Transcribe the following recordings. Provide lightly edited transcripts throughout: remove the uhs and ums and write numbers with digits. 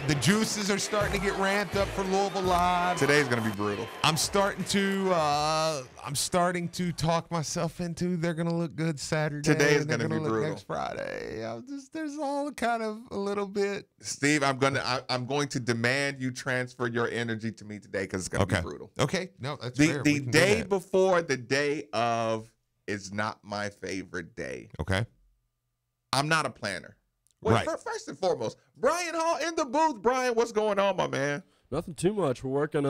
The juices are starting to get ramped up for Louisville Live. Today's gonna be brutal. I'm starting to talk myself into they're gonna look good Saturday. Today is gonna be look brutal. Next Friday. There's all kind of a little bit. Steve, I'm going to demand you transfer your energy to me today because it's gonna be brutal. Okay, no, that's the fair. The day before the day of is not my favorite day. Okay, I'm not a planner. Well, right. First and foremost, Brian Hall in the booth. Brian, what's going on, my man? Nothing too much. We're working.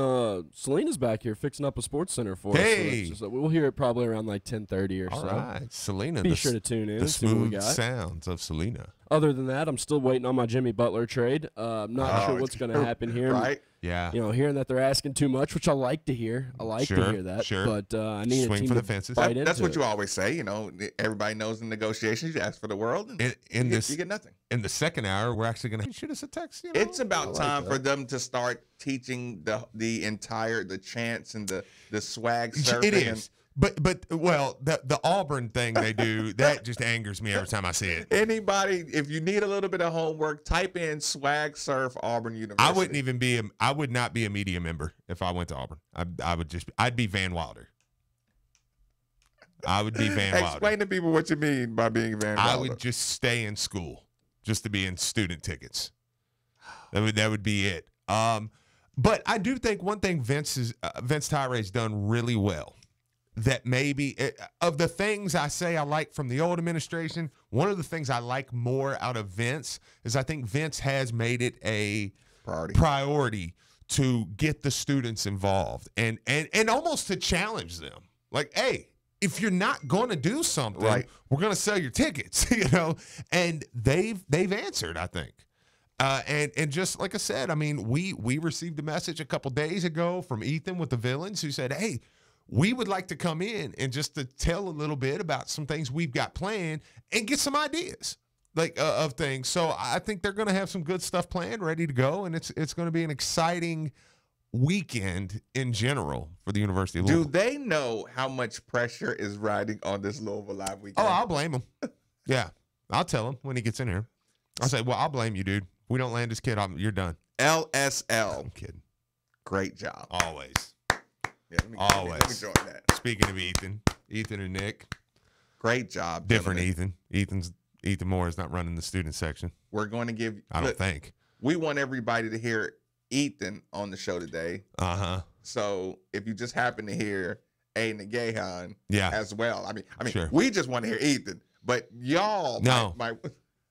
Selena's back here fixing up a sports center for hey. us. So we'll hear it probably around like 10:30 or all so. All right, Selena. Be sure to tune in. The See what we smooth got. sounds of Selena. Other than that, I'm still waiting on my Jimmy Butler trade. Not sure what's going to happen here. Right? Yeah. Hearing that they're asking too much, which I like to hear. I like to hear that. Sure. But I need swing a team for the to fences. fight into That's what it. you always say. Everybody knows in negotiations you ask for the world, and you get nothing. In the second hour, we're actually going to shoot us a text. It's about time for them to start teaching the chants and the swag surfing. It is. But the Auburn thing they do, that just angers me every time I see it. Anybody, if you need a little bit of homework, type in swag surf Auburn University. I would not be a media member if I went to Auburn. I'd be Van Wilder. I would be Van Wilder. Explain to people what you mean by being Van Wilder. I would just stay in school just to be in student tickets. That would be it. But I do think one thing Vince Tyree's done really well, that maybe of the things I say I like from the old administration, one of the things I like more out of Vince is I think Vince has made it a priority to get the students involved and almost to challenge them. Like, hey, if you're not going to do something, we're going to sell your tickets, And they've answered, I think. And just like I said, I mean, we received a message a couple days ago from Ethan with the Villains who said, hey, we would like to come in and just to tell a little bit about some things we've got planned and get some ideas of things. So I think they're going to have some good stuff planned, ready to go, and it's going to be an exciting weekend in general for the University of Louisville. Do they know how much pressure is riding on this Louisville Live weekend? Oh, I'll blame him. Yeah, I'll tell him when he gets in here. I'll say, well, I'll blame you, dude. If we don't land this kid, you're done. LSL. I'm kidding. Great job. Always. Yeah, Always. Let me join that. Speaking of Ethan and Nick. Great job. Different gentlemen. Ethan Moore is not running the student section. We're going to give. I don't think. We want everybody to hear Ethan on the show today. Uh-huh. So if you just happen to hear Aiden Gahan as well. I mean, sure. We just want to hear Ethan, but y'all might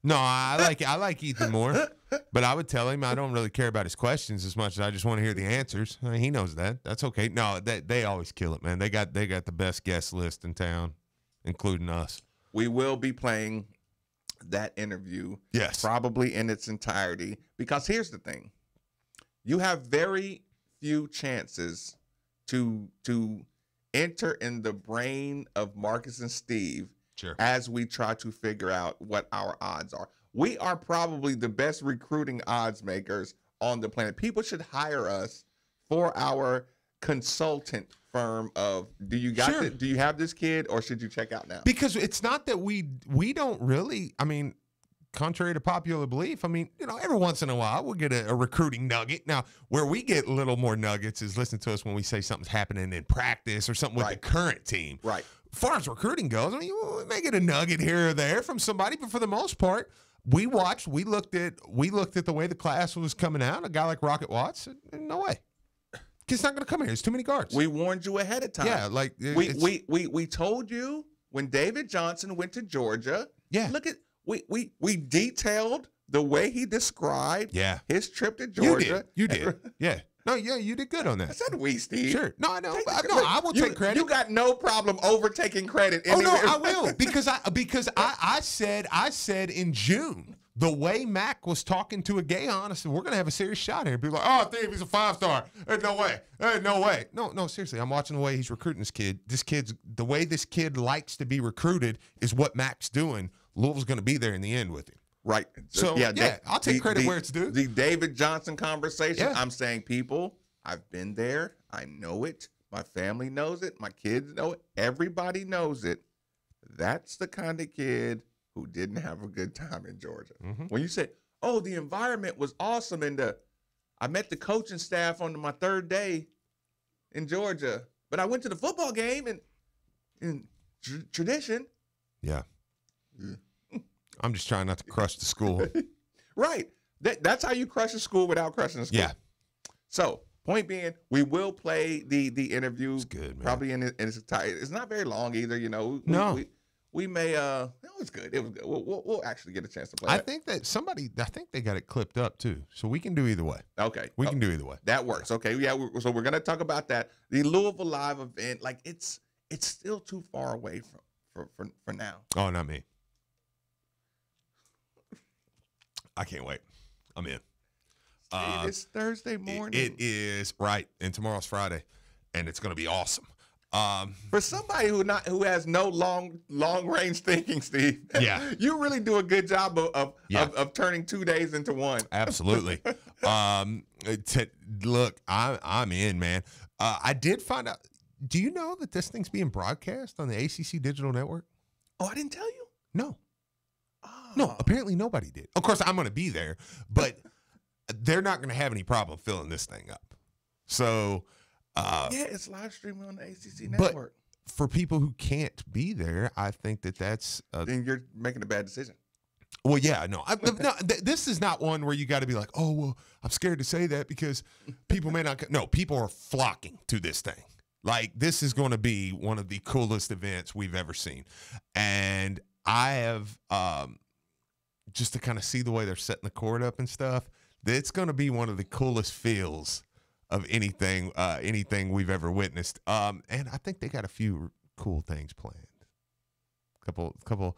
No, I like Ethan Moore, but I would tell him I don't really care about his questions as much as I just want to hear the answers. I mean, he knows that. That's okay. No, they always kill it, man. They got the best guest list in town, including us. We will be playing that interview, probably in its entirety, because here's the thing: you have very few chances to enter in the brain of Marcus and Steve. Sure. As we try to figure out what our odds are. We are probably the best recruiting odds makers on the planet. People should hire us for our consultant firm of, do you have this kid, or should you check out now? Because it's not that we don't really, I mean, contrary to popular belief, I mean, every once in a while we'll get a recruiting nugget. Now, where we get a little more nuggets is listen to us when we say something's happening in practice or something with the current team. Right. As far as recruiting goes, I mean, we may get a nugget here or there from somebody, but for the most part, we looked at the way the class was coming out. A guy like Rocket Watts, no way. Kid's not going to come here. There's too many guards. We warned you ahead of time. Yeah, like we told you when David Johnson went to Georgia. Yeah, look at we detailed the way he described his trip to Georgia. You did. Yeah. No, yeah, you did good on that. I said we, Steve. Sure. No, I know. I will take credit. You got no problem overtaking credit. Oh, no, I will. Because I said in June, the way Mac was talking to a Gahan, I said, we're going to have a serious shot here. People are like, oh, Steve, he's a 5-star. There's no way. There's no way. No, seriously, I'm watching the way he's recruiting this kid. The way this kid likes to be recruited is what Mac's doing. Louisville's going to be there in the end with him. Right. So, I'll take credit where it's due. The David Johnson conversation, I'm saying, people, I've been there. I know it. My family knows it. My kids know it. Everybody knows it. That's the kind of kid who didn't have a good time in Georgia. Mm-hmm. When you say, oh, the environment was awesome, and I met the coaching staff on my third day in Georgia, but I went to the football game and in tradition. Yeah. I'm just trying not to crush the school. Right. That's how you crush a school without crushing a school. Yeah. So, point being, we will play the interview. It's good, man. Probably in its entirety. It's not very long either, you know. We may it was good. It was good. We'll actually get a chance to play. I think they got it clipped up too, so we can do either way. Okay, we can do either way. That works. Okay, yeah. So we're gonna talk about that. The Louisville Live event, like it's still too far away for now. Oh, not me. I can't wait. I'm in. It's Thursday morning. It is, right, and tomorrow's Friday, and it's gonna be awesome. For somebody who has no long range thinking, Steve, yeah, you really do a good job of turning 2 days into one. Absolutely. Look, I'm in, man. I did find out. Do you know that this thing's being broadcast on the ACC Digital Network? Oh, I didn't tell you. No. Oh. No, apparently nobody did. Of course, I'm going to be there, but they're not going to have any problem filling this thing up. So. Yeah, it's live streaming on the ACC network. But for people who can't be there, I think that's then you're making a bad decision. Well, yeah, no, this is not one where you got to be like, oh, well, I'm scared to say that because people may not. No, people are flocking to this thing. Like, this is going to be one of the coolest events we've ever seen, and I have just to kind of see the way they're setting the court up and stuff. It's going to be one of the coolest feels of anything we've ever witnessed. And I think they got a few cool things planned. Couple,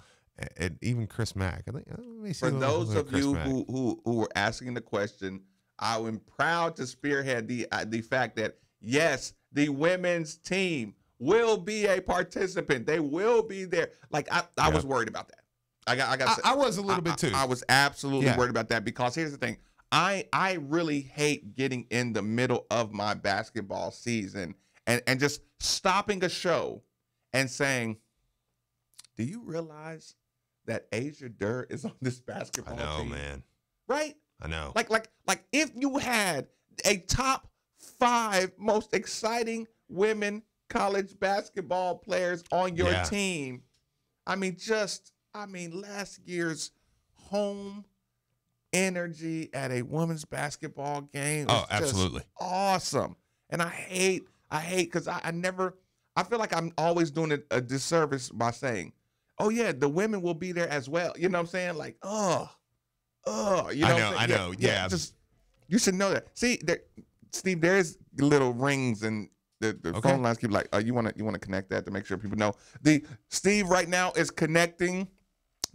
and even Chris Mack. I think, for those of you who were asking the question, I am proud to spearhead the fact that, yes, the women's team will be a participant. They will be there. Like, I was worried about that. I was a little bit too. I was absolutely worried about that because here's the thing. I really hate getting in the middle of my basketball season and just stopping a show and saying, do you realize that Asia Durr is on this basketball team? I know, man. Right? I know. Like if you had a top 5 most exciting women college basketball players on your team, last year's home energy at a women's basketball game was absolutely just awesome. And I hate because I feel like I'm always doing a disservice by saying, oh yeah, the women will be there as well. You know what I'm saying? Like, you know I know. Yeah. Just, you should know that. See, Steve, there's little rings and the phone lines keep like, you want to connect that to make sure people know. Steve right now is connecting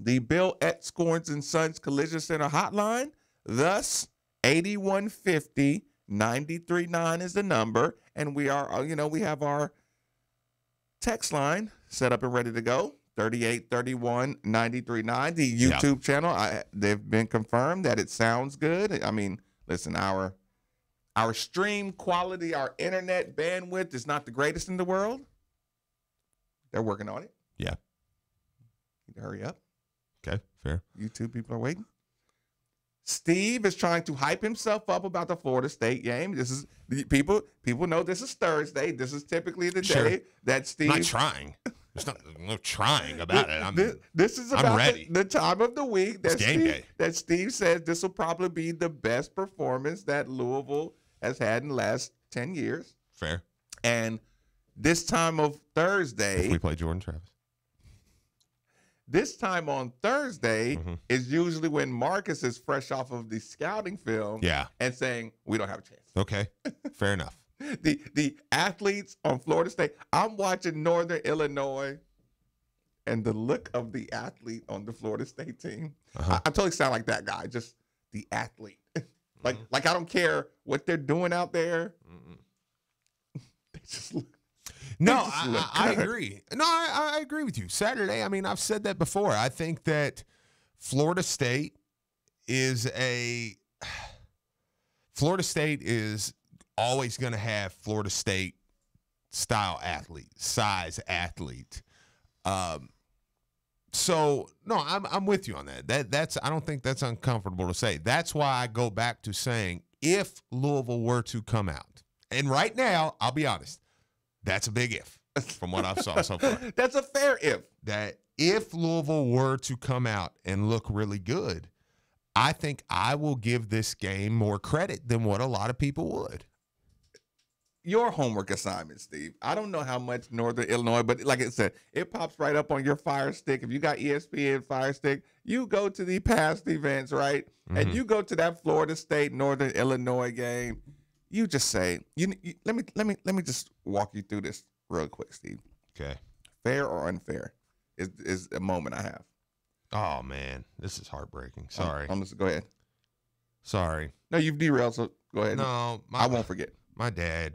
the Bill at Scorns and Sons Collision Center hotline. Thus, 8150-939 is the number. And we are, we have our text line set up and ready to go. 3831-939. The YouTube channel, they've been confirmed that it sounds good. I mean, listen, our stream quality, our internet bandwidth is not the greatest in the world. They're working on it. Yeah. Need to hurry up. Okay, fair. YouTube people are waiting. Steve is trying to hype himself up about the Florida State game. This is people know this is Thursday. This is typically the day that Steve. I'm not trying. There's no trying about it. This is about the time of the week that Steve says this will probably be the best performance that Louisville has had in the last 10 years. Fair. And this time of Thursday, if we play Jordan Travis. This time on Thursday is usually when Marcus is fresh off of the scouting film and saying, we don't have a chance. Okay, fair enough. The athletes on Florida State, I'm watching Northern Illinois, and the look of the athlete on the Florida State team, I totally sound like that guy, just the athlete. Like I don't care what they're doing out there. They just look. No, I agree. No, I agree with you. Saturday, I mean, I've said that before. I think that Florida State is always going to have Florida State style athlete, size athlete. So no, I'm with you on that. That's I don't think that's uncomfortable to say. That's why I go back to saying if Louisville were to come out, and right now, I'll be honest, that's a big if from what I've saw so far. That's a fair if. That if Louisville were to come out and look really good, I think I will give this game more credit than what a lot of people would. Your homework assignment, Steve. I don't know how much Northern Illinois, but like I said, it pops right up on your Fire Stick. If you got ESPN Fire Stick, you go to the past events, right? Mm-hmm. And you go to that Florida State Northern Illinois game. You just say, let me just walk you through this real quick, Steve. Okay. Fair or unfair is a moment I have. Oh man, this is heartbreaking. Sorry. I'm just go ahead. Sorry. No, you've derailed, so go ahead. No, I won't forget. My dad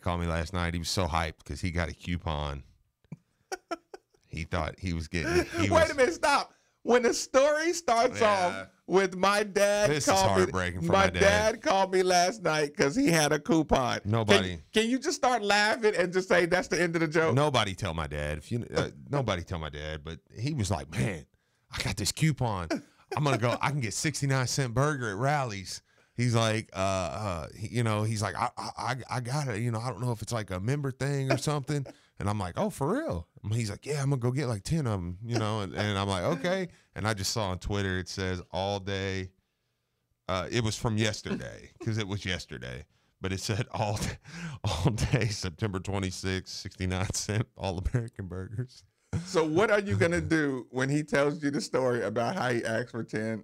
called me last night. He was so hyped because he got a coupon. He thought he was getting. Wait a minute, stop. When the story starts off with my dad, this is heartbreaking for my dad. My dad called me last night because he had a coupon. Nobody. Can you just start laughing and just say that's the end of the joke? Nobody tell my dad. Nobody tell my dad. But he was like, "Man, I got this coupon. I'm gonna go. I can get 69-cent burger at Rally's." He's like, he's like, I got it. I don't know if it's like a member thing or something. And I'm like, oh, for real? And he's like, yeah, I'm going to go get like 10 of them, and I'm like, okay. And I just saw on Twitter, it says all day. It was from yesterday because it was yesterday. But it said all day, September 26th, 69-cent All-American burgers. So what are you going to do when he tells you the story about how he asked for 10?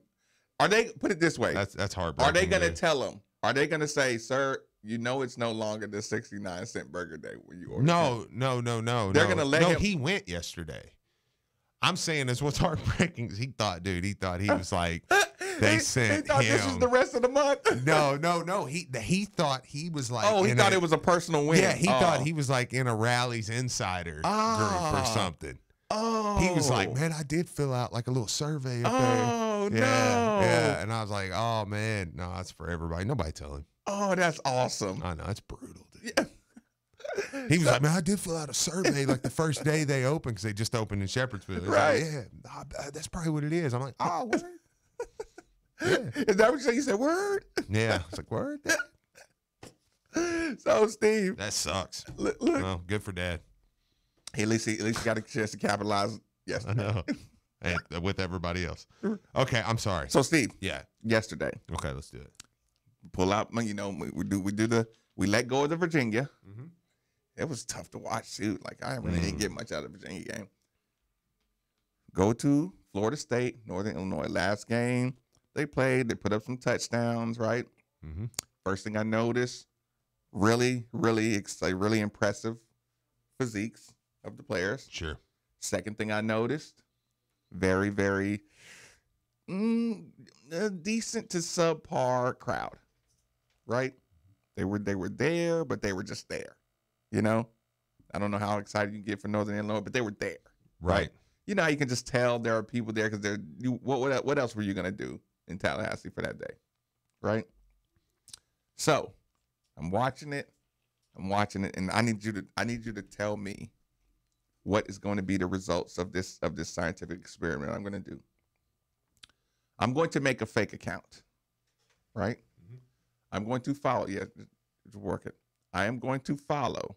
Are they, put it this way. That's heartbreaking. Are they going to tell him? Are they going to say, sir, it's no longer the 69-cent burger day when you order? No. They're going to let him. No, he went yesterday. I'm saying this what's heartbreaking is he thought he was like, they sent he thought him. This is the rest of the month? No. He thought he was like. Oh, he thought it was a personal win. Yeah, he thought he was like in a Rally's insider group or something. Oh. He was like, man, I did fill out like a little survey up there. Oh, no. Yeah. And I was like, oh, man, no, it's for everybody. Nobody tell him. Oh, that's awesome. I know, it's brutal, dude. Yeah. He was like, man, I did fill out a survey like the first day they opened because they just opened in Shepherdsville. Right. Like, yeah, that's probably what it is. I'm like, oh, word. Yeah. Is that what you said? You said word? Yeah. I was like, word? So, Steve. That sucks. Look. Well, good for Dad. At least he got a chance to capitalize yesterday. I know. Hey, with everybody else. Okay, I'm sorry. So, Steve. Yeah. Yesterday. Okay, let's do it. Pull out, we let go of the Virginia. Mm-hmm. It was tough to watch too. Like I really didn't get much out of the Virginia game. Go to Florida State, Northern Illinois. Last game they played, they put up some touchdowns, right? Mm-hmm. First thing I noticed, really impressive physiques of the players. Sure. Second thing I noticed, very, very decent to subpar crowd, right? They were there, but they were just there. I don't know how excited you get for Northern Illinois, but they were there, right? You know how you can just tell there are people there because what else were you gonna do in Tallahassee for that day, right? So I'm watching it, and I need you to tell me what is going to be the results of this scientific experiment I'm going to do. I'm going to make a fake account, right? Mm-hmm. I'm going to follow. Yeah, it's working. I am going to follow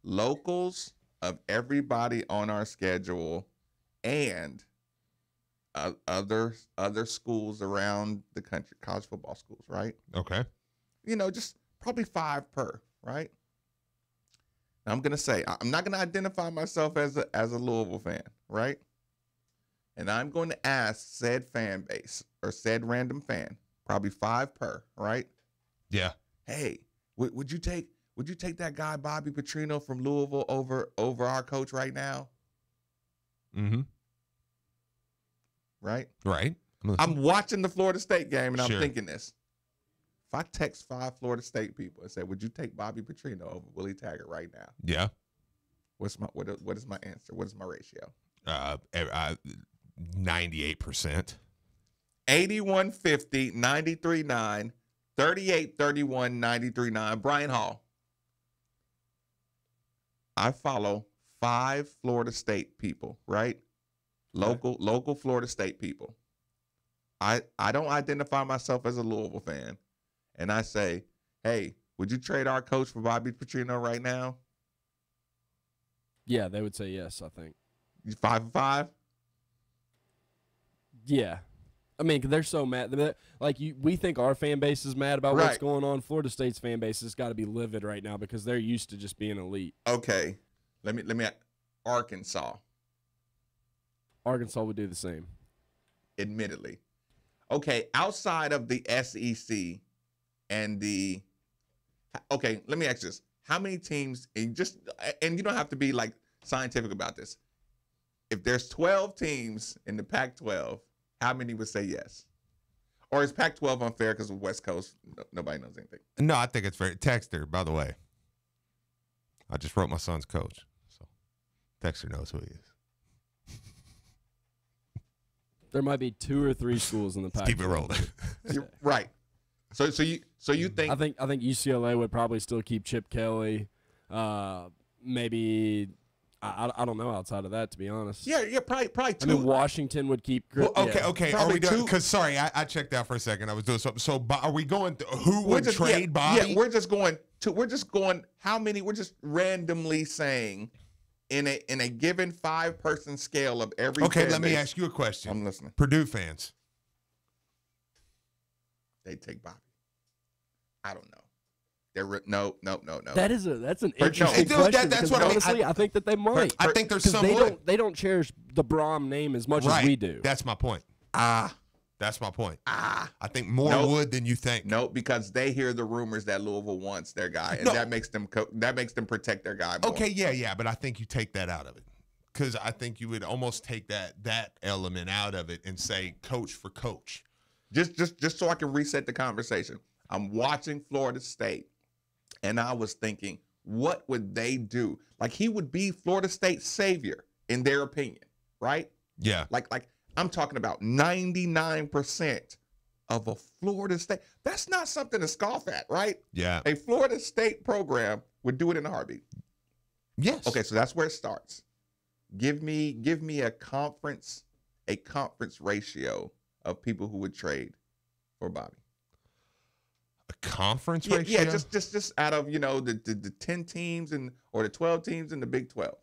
locals of everybody on our schedule and other schools around the country, college football schools, right? Okay. Just probably 5 per, right? Now I'm gonna say I'm not gonna identify myself as a Louisville fan, right? And I'm going to ask said fan base or said random fan, probably 5 per, right? Yeah. Hey, would you take that guy Bobby Petrino from Louisville over our coach right now? Mm-hmm. Right? Right. I'm watching the Florida State game and I'm Sure. thinking this. If I text 5 Florida State people and say, would you take Bobby Petrino over Willie Taggart right now? Yeah. What is my answer? What is my ratio? 98%. 81-50, 93-9, 38-31, 93-9. Brian Hall. I follow 5 Florida State people, right? Local Florida State people. I don't identify myself as a Louisville fan. And I say, hey, would you trade our coach for Bobby Petrino right now? Yeah, they would say yes, I think. 5 for 5? Yeah. I mean, they're so mad. Like, we think our fan base is mad about what's going on. Florida State's fan base has got to be livid right now because they're used to just being elite. Okay. Let me Arkansas. Arkansas would do the same. Admittedly. Okay, outside of the SEC and okay, let me ask this. How many teams, and you don't have to be like scientific about this. If there's 12 teams in the Pac-12, how many would say yes? Or is Pac-12 unfair because of West Coast? Nobody knows anything. No, I think it's fair. Texter, by the way. I just wrote my son's coach, so Texter knows who he is. There might be 2 or 3 schools in the Pac-12. Keep it rolling. You're right. So you think? I think UCLA would probably still keep Chip Kelly. Maybe I don't know outside of that, to be honest. Yeah, probably 2. I mean, Washington would keep. Okay. Are we done? Because sorry, I checked out for a second. I was doing something. So are we going? Who would trade Bobby? Yeah, we're just going. How many? We're just randomly saying. In a given 5-person scale of every. Okay, let me ask you a question. I'm listening. Purdue fans. They take Bobby. I don't know. No. That's an interesting question. That's what honestly, I think that they might. I think there's some. They don't cherish the Braum name as much as we do. That's my point. That's my point. I think more would than you think. No, because they hear the rumors that Louisville wants their guy, and that makes them protect their guy more. Okay, yeah, but I think you take that out of it, because I think you would almost take that element out of it and say coach for coach. Just so I can reset the conversation. I'm watching Florida State, and I was thinking, what would they do? Like, he would be Florida State's savior in their opinion, right? Yeah. Like I'm talking about 99% of a Florida State. That's not something to scoff at, right? Yeah. A Florida State program would do it in a heartbeat. Yes. Okay, so that's where it starts. Give me a conference ratio of people who would trade for Bobby. A conference ratio? Yeah, just out of, the 10 teams or the 12 teams in the Big 12.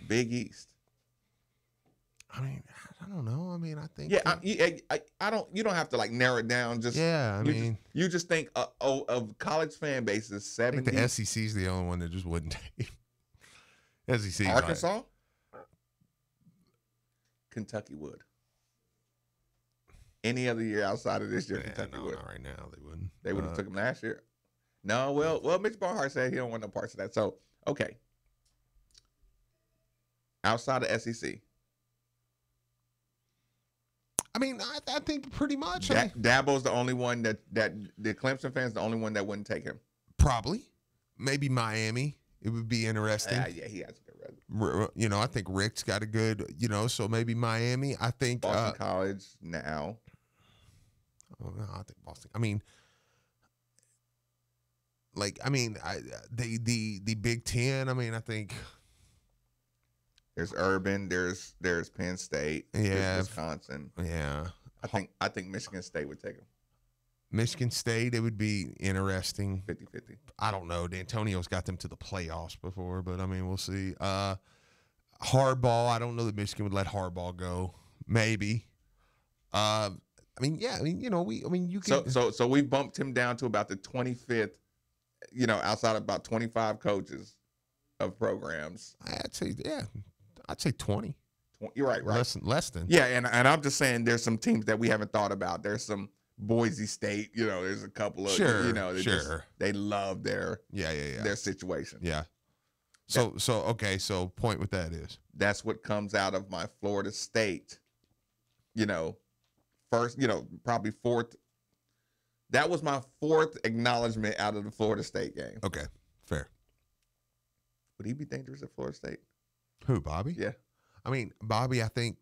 Big East. I mean, I don't know. I mean, I think. Yeah, I don't. You don't have to narrow it down. Just you just think of college fan bases 70. I think the SEC is the only one that just wouldn't take. SEC. Arkansas. Kentucky would. Any other year outside of this year, Kentucky would. Not right now. They wouldn't. They would have took him last year. No, well, Mitch Barnhart said he don't want no parts of that. So, okay. Outside of SEC. I mean, I think pretty much. Dabo's the only one that the Clemson fans the only one that wouldn't take him. Probably, maybe Miami. It would be interesting. Yeah, he has a good resume. I think Rick's got a good. So maybe Miami. I think Boston College now. Oh no, I think Boston. I mean, the Big Ten. I mean, I think. There's Urban. There's Penn State. Yeah, there's Wisconsin. Yeah, I think Michigan State would take him. Michigan State, it would be interesting. 50-50. I don't know. D'Antonio's got them to the playoffs before, but I mean, we'll see. Harbaugh, I don't know that Michigan would let Harbaugh go. Maybe. You can. So we bumped him down to about the 25th. Outside of about 25 coaches of programs. I'd say 20. You're right. Less than. Yeah, and I'm just saying there's some teams that we haven't thought about. There's some Boise State, there's a couple of they love their their situation. Yeah. So point with that is that's what comes out of my Florida State, first, probably fourth. That was my fourth acknowledgement out of the Florida State game. Okay, fair. Would he be dangerous at Florida State? Who, Bobby? Yeah. I mean, Bobby, I think.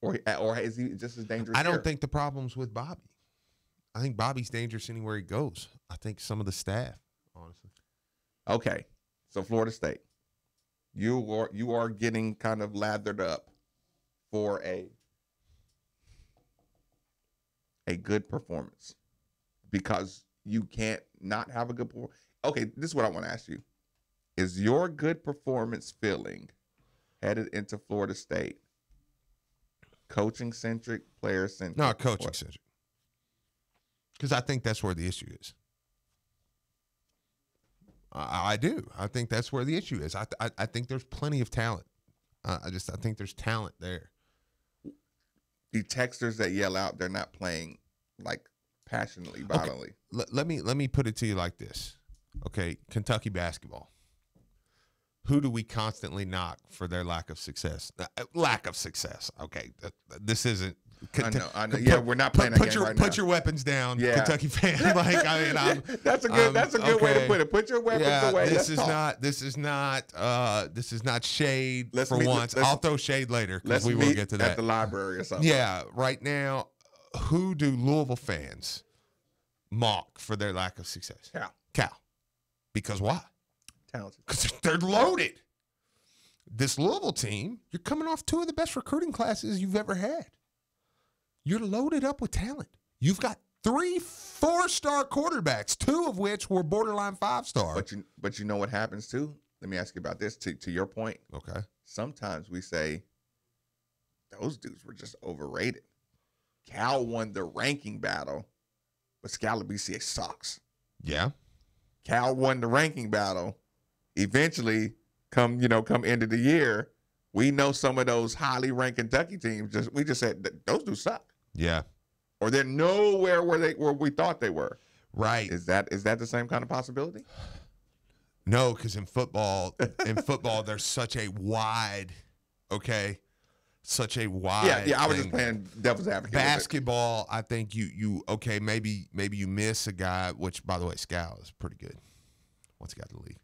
Or is he just as dangerous? I don't think the problem's with Bobby. I think Bobby's dangerous anywhere he goes. I think some of the staff, honestly. Okay, so Florida State, you are getting kind of lathered up for a good performance because you can't not have a good performance. Okay, this is what I want to ask you. Is your good performance feeling headed into Florida State coaching centric, player centric? No, coaching centric. Because I think that's where the issue is. I do. I think that's where the issue is. I think there's plenty of talent. I think there's talent there. The texters that yell out, they're not playing like passionately, violently. Okay. Let me put it to you like this. Okay, Kentucky basketball. Who do we constantly knock for their lack of success? Lack of success. Okay, this isn't. I know. Yeah, we're not playing that game right now. Put your weapons down, Kentucky fan. Like, I mean, that's a good way to put it. Put your weapons away. This is not shade for once. I'll throw shade later because we will get to that at the library or something. Yeah, right now, who do Louisville fans mock for their lack of success? Cal. Because why? Talented. Because they're loaded. This Louisville team, you're coming off 2 of the best recruiting classes you've ever had. You're loaded up with talent. You've got 3 4-star quarterbacks, 2 of which were borderline 5-star. But you know what happens too? Let me ask you about this. To your point. Okay. Sometimes we say those dudes were just overrated. Cal won the ranking battle, but Scala BCA sucks. Yeah. Cal won the ranking battle. Eventually, come end of the year, we know some of those highly ranked Kentucky teams. We just said those dudes suck. Yeah. Or they're nowhere where we thought they were. Right. Is that the same kind of possibility? No, because in football, there's such a wide, such a wide. Yeah. I was just playing devil's advocate. Basketball, I think you maybe you miss a guy, which by the way, Scal is pretty good once he got to the league.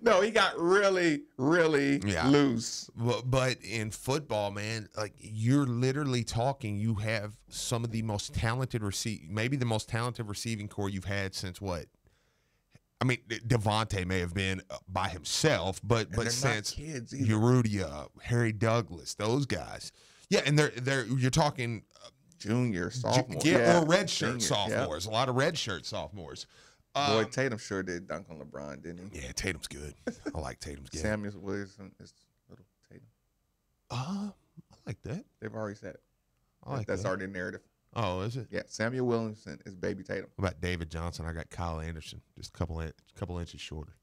No, he got really, really loose. But in football, man, like you're literally talking, you have some of the most talented maybe the most talented receiving core you've had since what? I mean, Devontae may have been by himself, but since Urudia, Harry Douglas, those guys, and you're talking junior, sophomore, or redshirt sophomores, a lot of redshirt sophomores. Boy, Tatum sure did dunk on LeBron, didn't he? Yeah, Tatum's good. I like Tatum's game. Samuel Williamson is little Tatum. I like that. They've already said it. That's already a narrative. Oh, is it? Yeah, Samuel Williamson is baby Tatum. What about David Johnson? I got Kyle Anderson, just a couple inches shorter.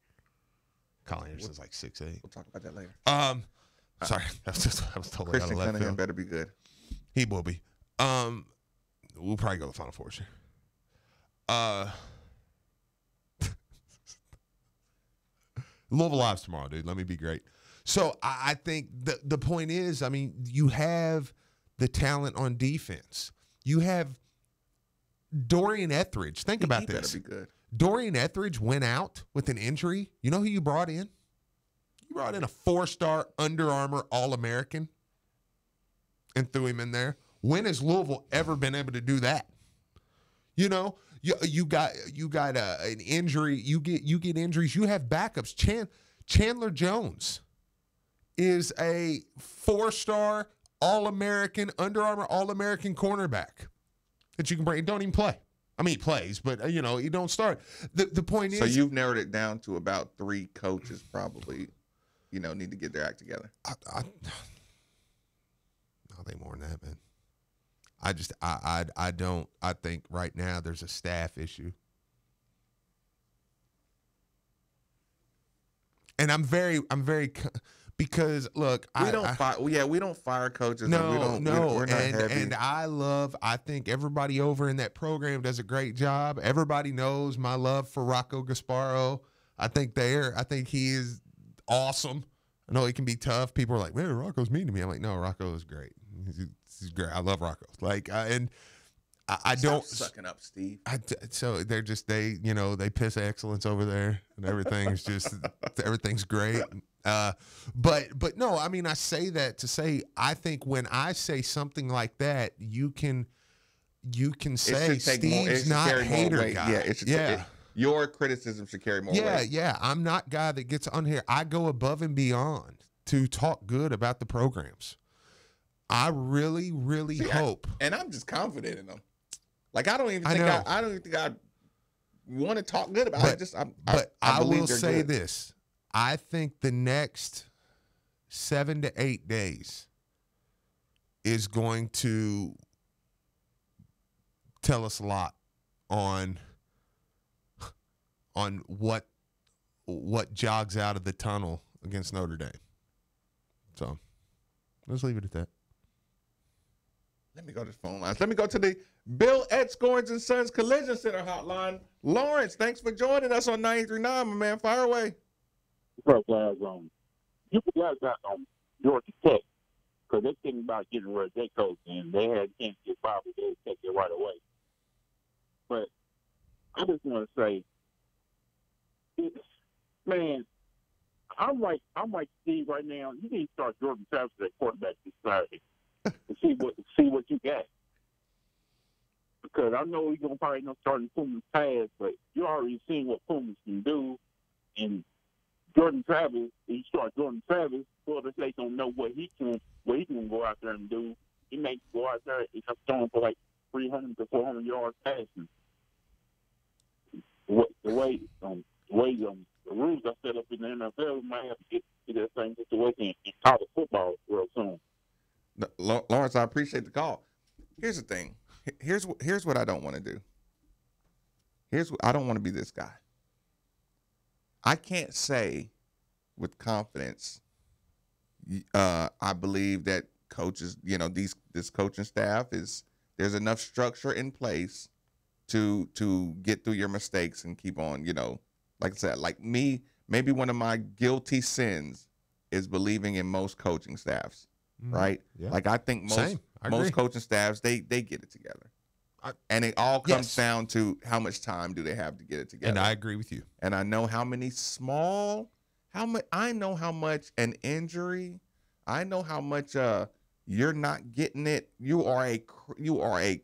Kyle Anderson's like 6'8". We'll talk about that later. Sorry, I was totally Christian out of left Cunningham field. better be good. He will be. We'll probably go to the Final Four. Louisville Lives tomorrow, dude. Let me be great. So I think the point is, I mean, you have the talent on defense. You have Dorian Etheridge. Think about this. Better be good. Dorian Etheridge went out with an injury. You know who you brought in? You brought in a 4-star Under Armour All-American and threw him in there. When has Louisville ever been able to do that? You know, you got an injury. You get injuries. You have backups. Chandler Jones is a 4-star All-American, Under Armour All-American cornerback that you can bring. Don't even play. I mean, he plays, but you don't start. The point is. So you've narrowed it down to about 3 coaches probably, need to get their act together. No, they more than that, man. I think right now there's a staff issue. And I'm very because look, we don't fire coaches. No, we're not heavy. And I think everybody over in that program does a great job. Everybody knows my love for Rocco Gasparo. I think he is awesome. I know it can be tough. People are like, man, Rocco's mean to me. I'm like, no, Rocco is great. He's great. I love Rocco. Like, I don't sucking up, Steve. So they're just they piss excellence over there, and everything's just everything's great. But no, I mean I say that to say I think when I say something like that, you can say Steve's not hater guy. your criticism should carry more weight. Yeah. I'm not guy that gets on here. I go above and beyond to talk good about the programs. I really, really hope. And I'm just confident in them. Like, I don't even think I want to talk good about it. But I will say this. I think the next 7 to 8 days is going to tell us a lot on what jogs out of the tunnel against Notre Dame. So let's leave it at that. Let me go to the phone lines. Let me go to the Bill Edscorns and Sons Collision Center hotline. Lawrence, thanks for joining us on 93.9, my man. Fire away. What's up, guys? You guys got Georgia Tech, because they're thinking about getting rid of their coach, and they had a chance to get Bob, they would take it right away. But I just want to say, man, I'm like Steve right now. You need to start Jordan Travis at quarterback this Saturday and see what you got. Because I know he's gonna probably not start in Puma's pass, but you already seen what Pumas can do. And Jordan Travis, he starts Jordan Travis, Florida State don't know what he can go out there and do. He may go out there and throwing for like 300 to 400 yards passing. The way the rules are set up in the NFL, we might have to get to that same situation in college football real soon. Lawrence, I appreciate the call. Here's the thing. Here's what I don't want to do. I don't want to be this guy. I can't say with confidence, I believe that coaches, this coaching staff there's enough structure in place to get through your mistakes and keep on, like I said, like me, maybe one of my guilty sins is believing in most coaching staffs, right? Yeah. Like I think most coaching staffs, they get it together. And it all comes down to how much time do they have to get it together. And I agree with you. And I know how much an injury, I know how much you're not getting it. You are a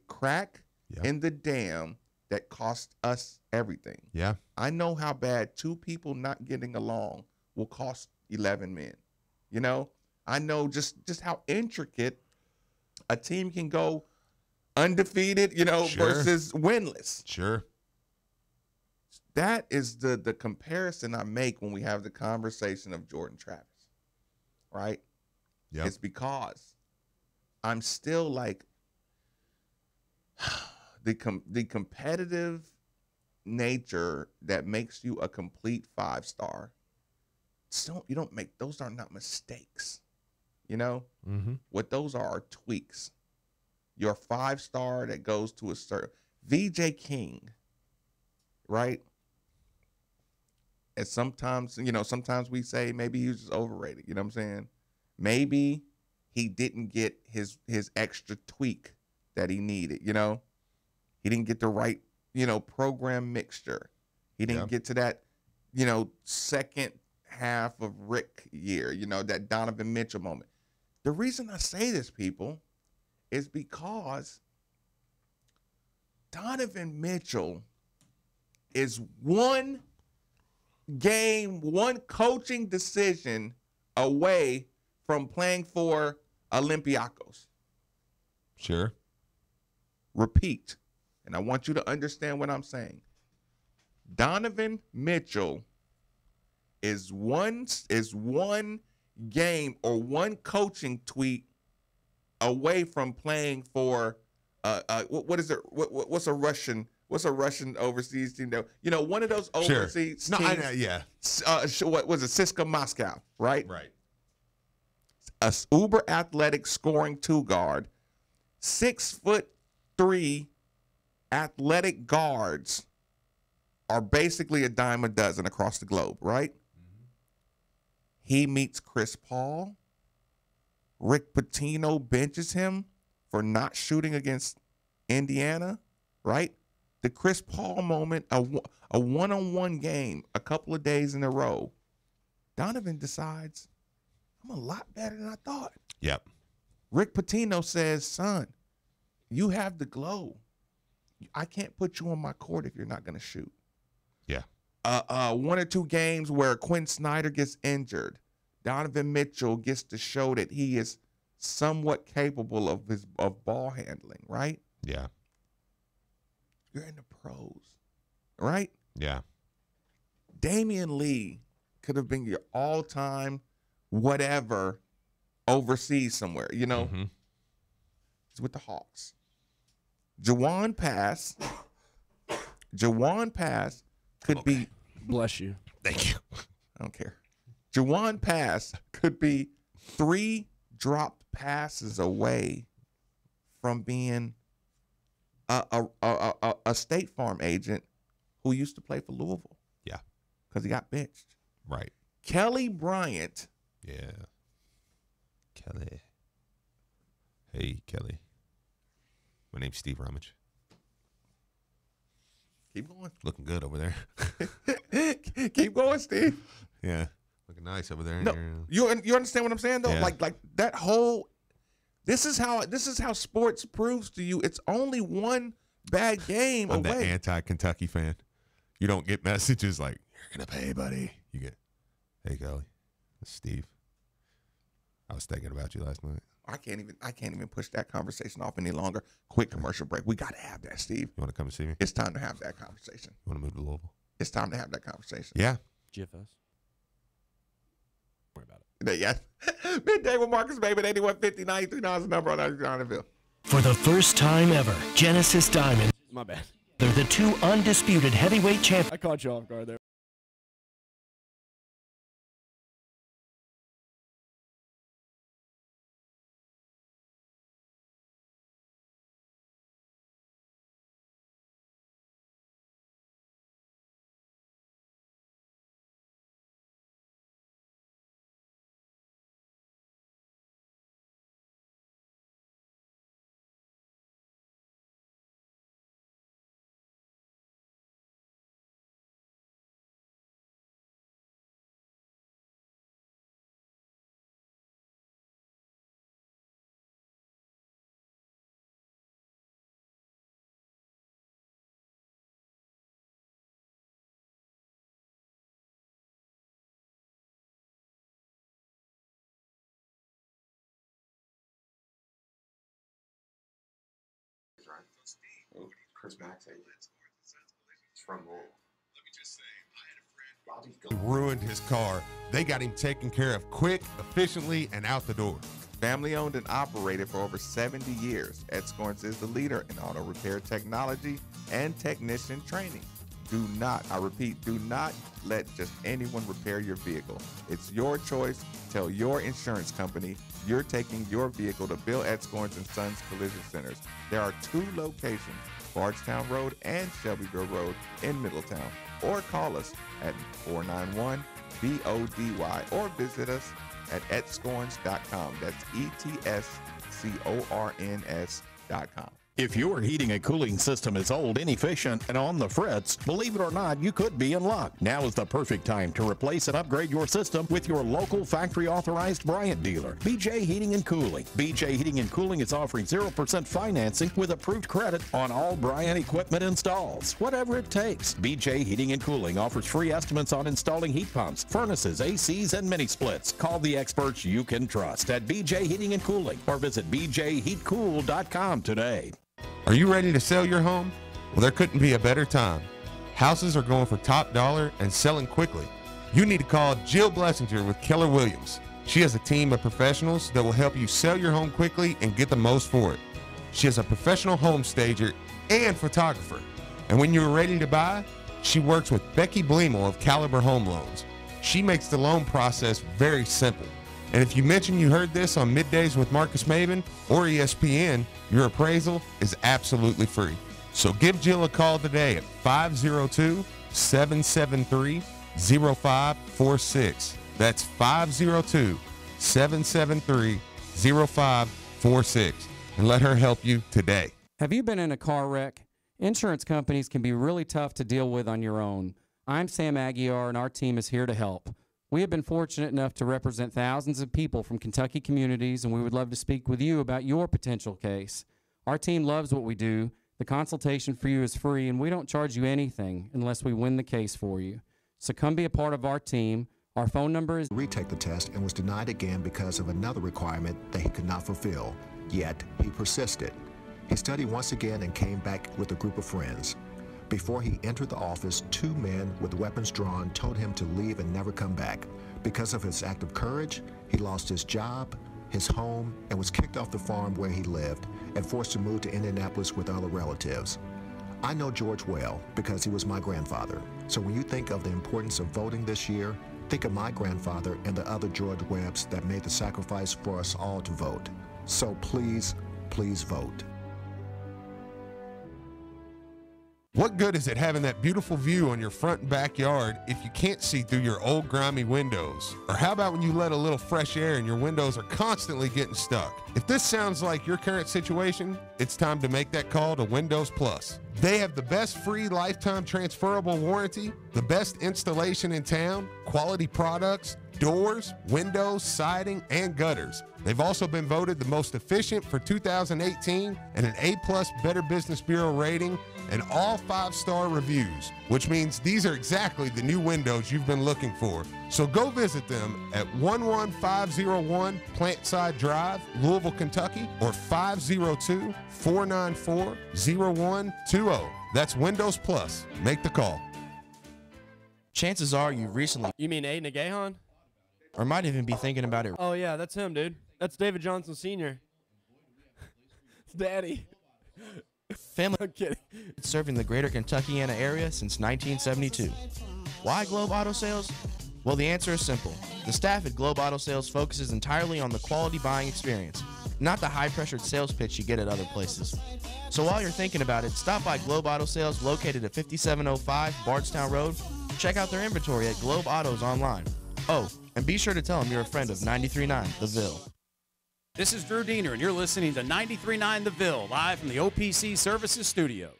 crack in the dam that cost us everything. Yeah. I know how bad two people not getting along will cost 11 men. I know just how intricate a team can go undefeated, versus winless. Sure. That is the comparison I make when we have the conversation of Jordan Travis, right? Yeah. It's because I'm still like the competitive nature that makes you a complete 5-star. You don't make those are not mistakes, What those are tweaks. Your 5-star that goes to a certain VJ King, right? And sometimes we say maybe he was just overrated. You know what I'm saying? Maybe he didn't get his extra tweak that he needed. He didn't get the right program mixture. He didn't get to that second half of Rick year. That Donovan Mitchell moment. The reason I say this, people, is because Donovan Mitchell is one coaching decision away from playing for Olympiacos. Sure. Repeat, and I want you to understand what I'm saying. Donovan Mitchell is one game or one coaching tweak away from playing for what is it? What's a Russian overseas team? One of those overseas teams. No, I know, yeah. What was it? CSKA Moscow, right? Right. A uber athletic scoring 2-guard, 6'3" athletic guards are basically a dime a dozen across the globe, right? Mm-hmm. He meets Chris Paul. Rick Pitino benches him for not shooting against Indiana, right? The Chris Paul moment, a one-on-one game a couple of days in a row. Donovan decides, I'm a lot better than I thought. Yep. Rick Pitino says, son, you have the glow. I can't put you on my court if you're not going to shoot. one or two games where Quinn Snyder gets injured, Donovan Mitchell gets to show that he is somewhat capable of ball handling, right? Yeah. You're in the pros, right? Yeah. Damian Lee could have been your all-time whatever overseas somewhere, you know? Mm-hmm. He's with the Hawks. Jawan Pass could be. Bless you. Thank you. I don't care. Jawan Pass could be 3 dropped passes away from being a State Farm agent who used to play for Louisville. Yeah. Because he got benched. Right. Kelly Bryant. Yeah. Kelly. Hey, Kelly. My name's Steve Rummage. Keep going. Looking good over there. Keep going, Steve. Yeah. Looking nice over there. No, you understand what I'm saying though? Yeah. Like that whole this is how sports proves to you it's only one bad game I'm away. the anti-Kentucky fan. You don't get messages like, you're going to pay, buddy. You get, hey, Kelly. It's Steve. I was thinking about you last night. I can't even push that conversation off any longer. Quick commercial break. We got to have that, Steve. You want to come and see me? It's time to have that conversation. You want to move to Louisville? It's time to have that conversation. Yeah. GFS. Worry about it. Yeah. Midday with Marcus Baby, 8159 $3 number on Ville. For the first time ever, Genesis Diamond. My bad. They're the 2 undisputed heavyweight champions. I caught you off guard there. Chris Mack's agent. It's from Louisville. Ruined his car. They got him taken care of quick, efficiently, and out the door. Family owned and operated for over 70 years, Edscorns is the leader in auto repair technology and technician training. Do not let just anyone repair your vehicle. It's your choice. Tell your insurance company you're taking your vehicle to Bill Edscorns and Sons Collision Centers. There are 2 locations, Bardstown Road and Shelbyville Road in Middletown. Or call us at 491-BODY or visit us at edscorns.com. That's ETSCORNS.com. If your heating and cooling system is old, inefficient, and on the fritz, believe it or not, you could be in luck. Now is the perfect time to replace and upgrade your system with your local factory-authorized Bryant dealer, BJ Heating and Cooling. BJ Heating and Cooling is offering 0% financing with approved credit on all Bryant equipment installs, whatever it takes. BJ Heating and Cooling offers free estimates on installing heat pumps, furnaces, ACs, and mini splits. Call the experts you can trust at BJ Heating and Cooling or visit bjheatcool.com today. Are you ready to sell your home? Well, there couldn't be a better time. Houses are going for top dollar and selling quickly. You need to call Jill Blessinger with Keller Williams. She has a team of professionals that will help you sell your home quickly and get the most for it. She is a professional home stager and photographer. And when you're ready to buy, she works with Becky Bleemel of Caliber Home Loans. She makes the loan process very simple. And if you mention you heard this on Middays with Marcus Maven or ESPN, your appraisal is absolutely free. So give Jill a call today at 502-773-0546. That's 502-773-0546. And let her help you today. Have you been in a car wreck? Insurance companies can be really tough to deal with on your own. I'm Sam Aguiar, and our team is here to help. We have been fortunate enough to represent thousands of people from Kentucky communities, and we would love to speak with you about your potential case. Our team loves what we do. The consultation for you is free, and we don't charge you anything unless we win the case for you. So come be a part of our team. Our phone number is... Retake the test and was denied again because of another requirement that he could not fulfill. Yet, he persisted. He studied once again and came back with a group of friends. Before he entered the office, 2 men with weapons drawn told him to leave and never come back. Because of his act of courage, he lost his job, his home, and was kicked off the farm where he lived and forced to move to Indianapolis with other relatives. I know George well because he was my grandfather. So when you think of the importance of voting this year, think of my grandfather and the other George Webbs that made the sacrifice for us all to vote. So please, please vote. What good is it having that beautiful view on your front and backyard if you can't see through your old grimy windows? Or how about when you let a little fresh air and your windows are constantly getting stuck? If this sounds like your current situation, it's time to make that call to Windows Plus. They have the best free lifetime transferable warranty, the best installation in town, quality products, doors, windows, siding, and gutters. They've also been voted the most efficient for 2018 and an A+ Better Business Bureau rating and all 5-star reviews, which means these are exactly the new windows you've been looking for. So go visit them at 11501 Plantside Drive, Louisville, Kentucky, or 502-494-0120. That's Windows Plus. Make the call. Chances are you recently... You mean Aiden Agahan? Or might even be thinking about it. Oh, yeah, that's him, dude. That's David Johnson Sr. It's Daddy. Family I'm kidding. Serving the greater Kentuckiana area since 1972. Why Globe Auto Sales? Well, the answer is simple. The staff at Globe Auto Sales focuses entirely on the quality buying experience, not the high-pressured sales pitch you get at other places. So while you're thinking about it, stop by Globe Auto Sales located at 5705 Bardstown Road. Check out their inventory at Globe Autos online. Oh, and be sure to tell them you're a friend of 93.9 The Ville. This is Drew Diener, and you're listening to 93.9 The Ville, live from the OPC Services Studio.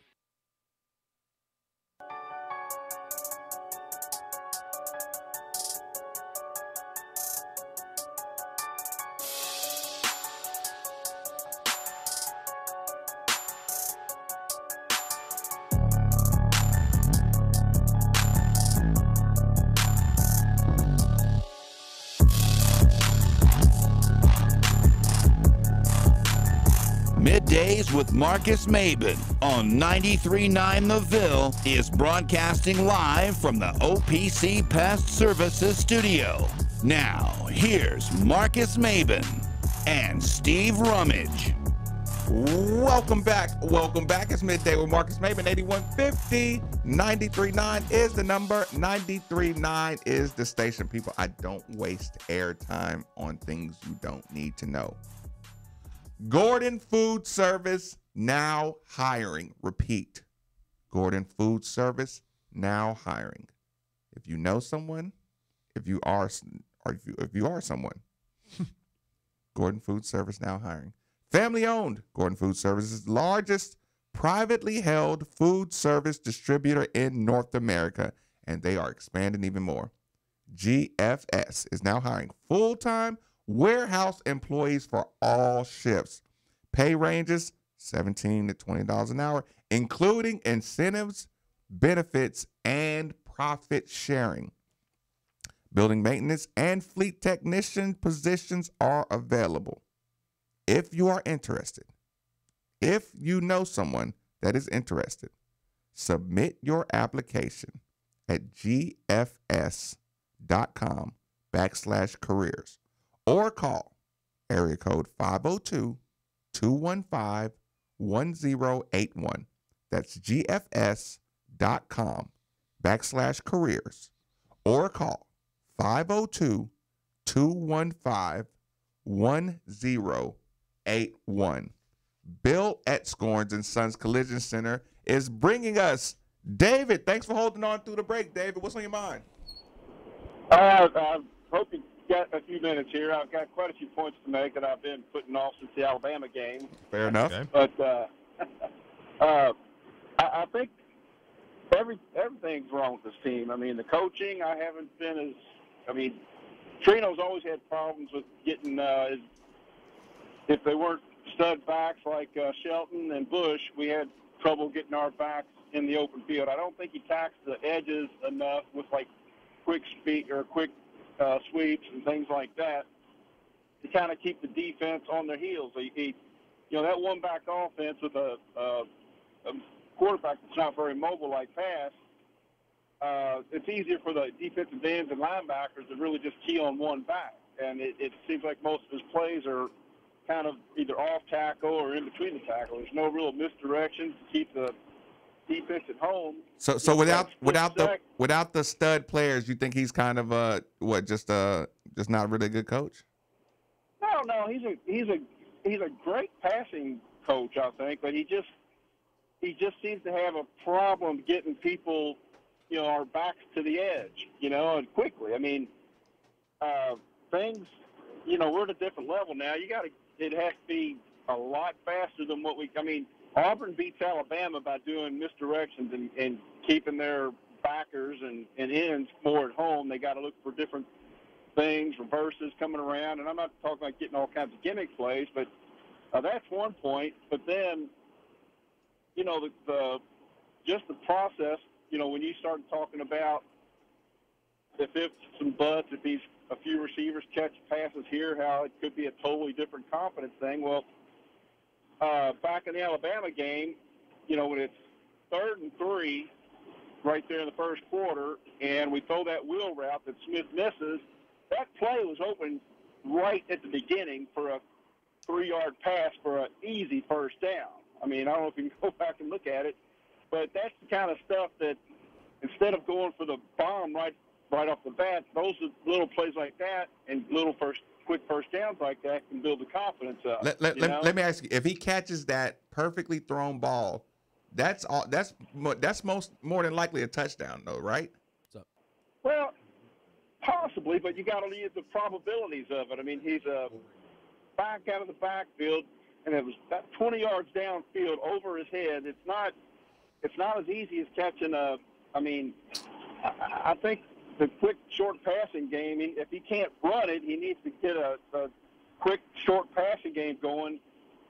Middays with Marcus Maben on 93.9 The Ville is broadcasting live from the OPC Pest Services Studio. Now, here's Marcus Maben and Steve Rummage. Welcome back. Welcome back. It's Midday with Marcus Maben, 8150. 93.9 is the number. 93.9 is the station. People, I don't waste airtime on things you don't need to know. Gordon Food Service now hiring. Repeat. Gordon Food Service now hiring. If you know someone, if you are someone, Gordon Food Service now hiring. Family owned. Gordon Food Service is the largest privately held food service distributor in North America, and they are expanding even more. GFS is now hiring full-time warehouse employees for all shifts. Pay ranges $17 to $20 an hour, including incentives, benefits, and profit sharing. Building maintenance and fleet technician positions are available. If you are interested, if you know someone that is interested, submit your application at gfs.com/careers. Or call area code 502-215-1081. That's gfs.com/careers. Or call 502-215-1081. Bill at Scorns & Sons Collision Center is bringing us David. Thanks for holding on through the break, David. What's on your mind? I hope you got a few minutes here. I've got quite a few points to make that I've been putting off since the Alabama game. Fair enough. Okay. But I think everything's wrong with this team. I mean, the coaching, I haven't been as – I mean, Trino's always had problems with getting if they weren't stud backs like Shelton and Bush, we had trouble getting our backs in the open field. I don't think he taxed the edges enough with, like, quick speed or quick sweeps and things like that to kind of keep the defense on their heels. That one-back offense with a quarterback that's not very mobile like pass, it's easier for the defensive ends and linebackers to really just key on one back. And it seems like most of his plays are kind of either off tackle or in between the tackle. There's no real misdirection to keep the defense at home. So without the stud players, you think he's kind of just not really a good coach? No, he's a great passing coach, I think, but he just seems to have a problem getting people, our backs to the edge, and quickly. I mean, things, we're at a different level now. It has to be a lot faster than Auburn beats Alabama by doing misdirections and keeping their backers and ends more at home. They got to look for different things, reverses coming around, and I'm not talking about getting all kinds of gimmick plays, but that's one point. But then, just the process, when you start talking about if it's some butts, if he's a few receivers catch passes here, how it could be a totally different confidence thing. Well, back in the Alabama game, when it's 3rd and 3 right there in the first quarter, and we throw that wheel route that Smith misses, that play was open right at the beginning for a 3-yard pass for an easy first down. I don't know if you can go back and look at it, but that's the kind of stuff that instead of going for the bomb right off the bat, those are little plays like that and little quick first downs like that can build the confidence up. Let me ask you, if he catches that perfectly thrown ball, that's more than likely a touchdown, though, right? Well, possibly, but you got to leave the probabilities of it. He's a back out of the backfield, and it was about 20 yards downfield over his head. It's not as easy as catching I think the quick short passing game, if he can't run it, he needs to get a quick short passing game going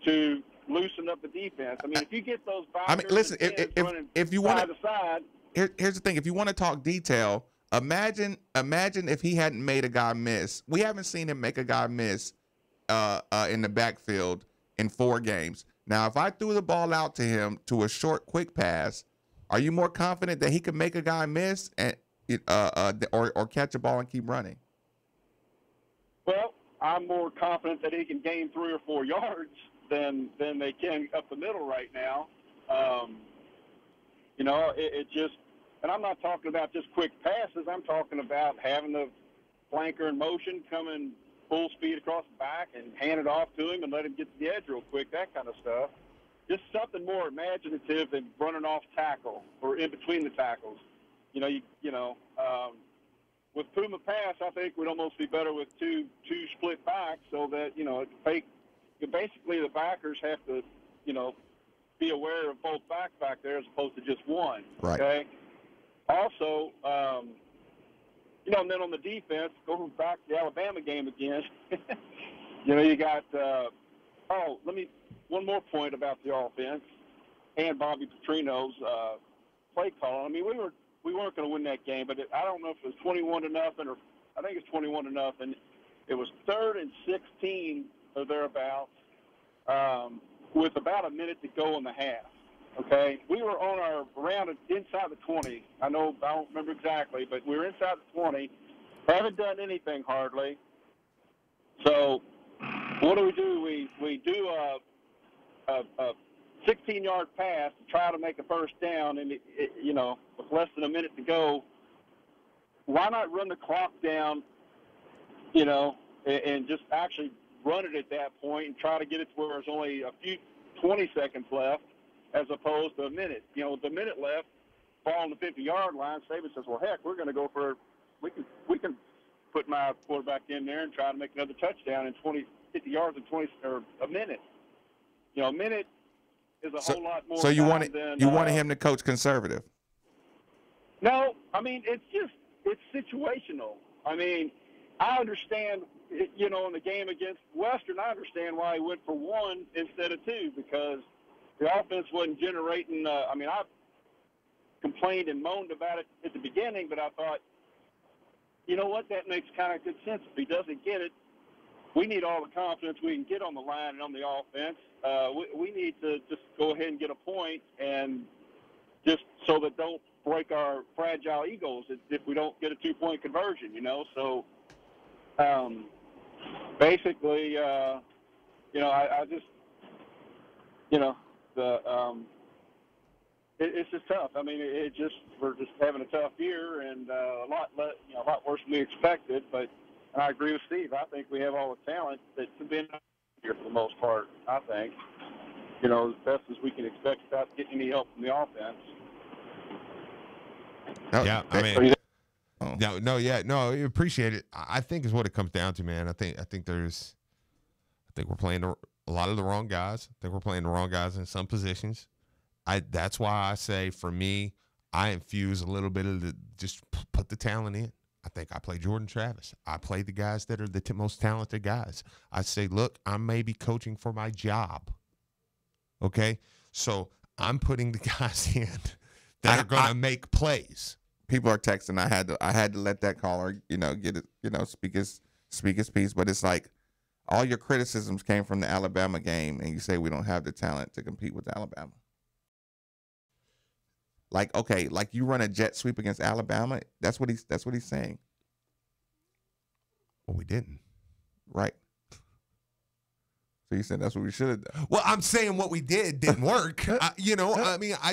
to loosen up the defense. If you get those backers, listen, if you want to side, here's the thing: if you want to talk detail, imagine if he hadn't made a guy miss. We haven't seen him make a guy miss in the backfield in 4 games. Now, if I threw the ball out to him to a short, quick pass, are you more confident that he could make a guy miss and or catch a ball and keep running? Well, I'm more confident that he can gain 3 or 4 yards than they can up the middle right now. It just, and I'm not talking about just quick passes. I'm talking about having the flanker in motion, coming full speed across the back and hand it off to him and let him get to the edge real quick, that kind of stuff. Just something more imaginative than running off tackle or in between the tackles. With Puma pass, I think we'd almost be better with two split backs, so that basically the backers have to be aware of both backs back there as opposed to just one. Right. Okay. Also, and then on the defense, going back to the Alabama game again. You got. One more point about the offense and Bobby Petrino's play call. We weren't going to win that game, but I don't know if it was 21-0 or I think it's 21-0. It was 3rd and 16 or thereabouts, with about a minute to go in the half. Okay, we were around inside the 20. I don't remember exactly, but we were inside the 20. Haven't done anything hardly. So what do? We do a 16-yard pass to try to make a first down, and with less than a minute to go. Why not run the clock down? And just actually run it at that point and try to get it to where there's only a few 20 seconds left, as opposed to a minute. With a minute left, ball on the 50-yard line, Saban says, well, heck, we're going to go for we can put my quarterback in there and try to make another touchdown in 50 yards in 20 or a minute. A minute is a whole lot more. So you wanted than him to coach conservative? No, it's situational. I understand, in the game against Western, I understand why he went for 1 instead of 2, because the offense wasn't generating. I complained and moaned about it at the beginning, but I thought, you know what? That makes kind of good sense. If he doesn't get it, we need all the confidence we can get on the line and on the offense. We need to just go ahead and get a point, and just so that don't break our fragile egos if we don't get a 2-point conversion, you know. So basically, you know, I just, you know, it's just tough. I mean, we're just having a tough year, and a lot worse than we expected. But I agree with Steve. I think we have all the talent that's been here for the most part. I think, you know, as best as we can expect without getting any help from the offense. Yeah, I mean, I appreciate it. I think is what it comes down to, man. I think we're playing a lot of the wrong guys. I think we're playing the wrong guys in some positions. That's why I say, for me, I infuse a little bit of just put the talent in. I think I play Jordan Travis. I play the guys that are the most talented guys. I say, look, I'm maybe coaching for my job. Okay? So I'm putting the guys in that are going to make plays. People are texting. I had to let that caller, you know, get it, you know, speak his piece. But it's like all your criticisms came from the Alabama game, and you say we don't have the talent to compete with Alabama. Like, okay, like you run a jet sweep against Alabama. That's what he's saying. Well, we didn't. Right. So you said that's what we should have done. Well, I'm saying what we didn't work. You know, I mean, I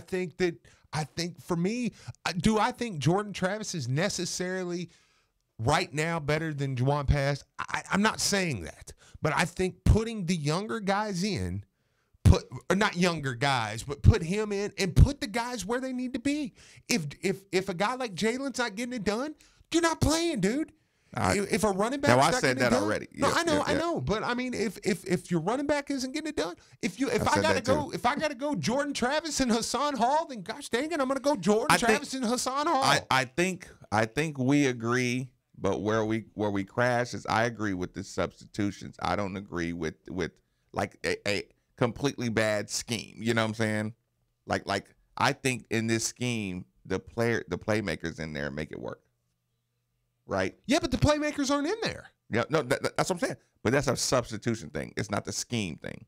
think for me, do I think Jordan Travis is necessarily right now better than Juwan Pass? I'm not saying that, but I think putting the younger guys in, or not younger guys, but put him in and put the guys where they need to be. If a guy like Jalen's not getting it done, you're not playing, dude. If a running back, I said that already. No, I know, but I mean, if your running back isn't getting it done, if I gotta go Jordan Travis and Hassan Hall, then gosh dang it, I'm gonna go Travis and Hassan Hall. I think we agree, but where we crash is I agree with the substitutions. I don't agree with like a completely bad scheme. You know what I'm saying? Like I think in this scheme, the playmakers in there make it work. Right? Yeah, but the playmakers aren't in there. Yeah, no, that's what I'm saying. But that's a substitution thing. It's not the scheme thing.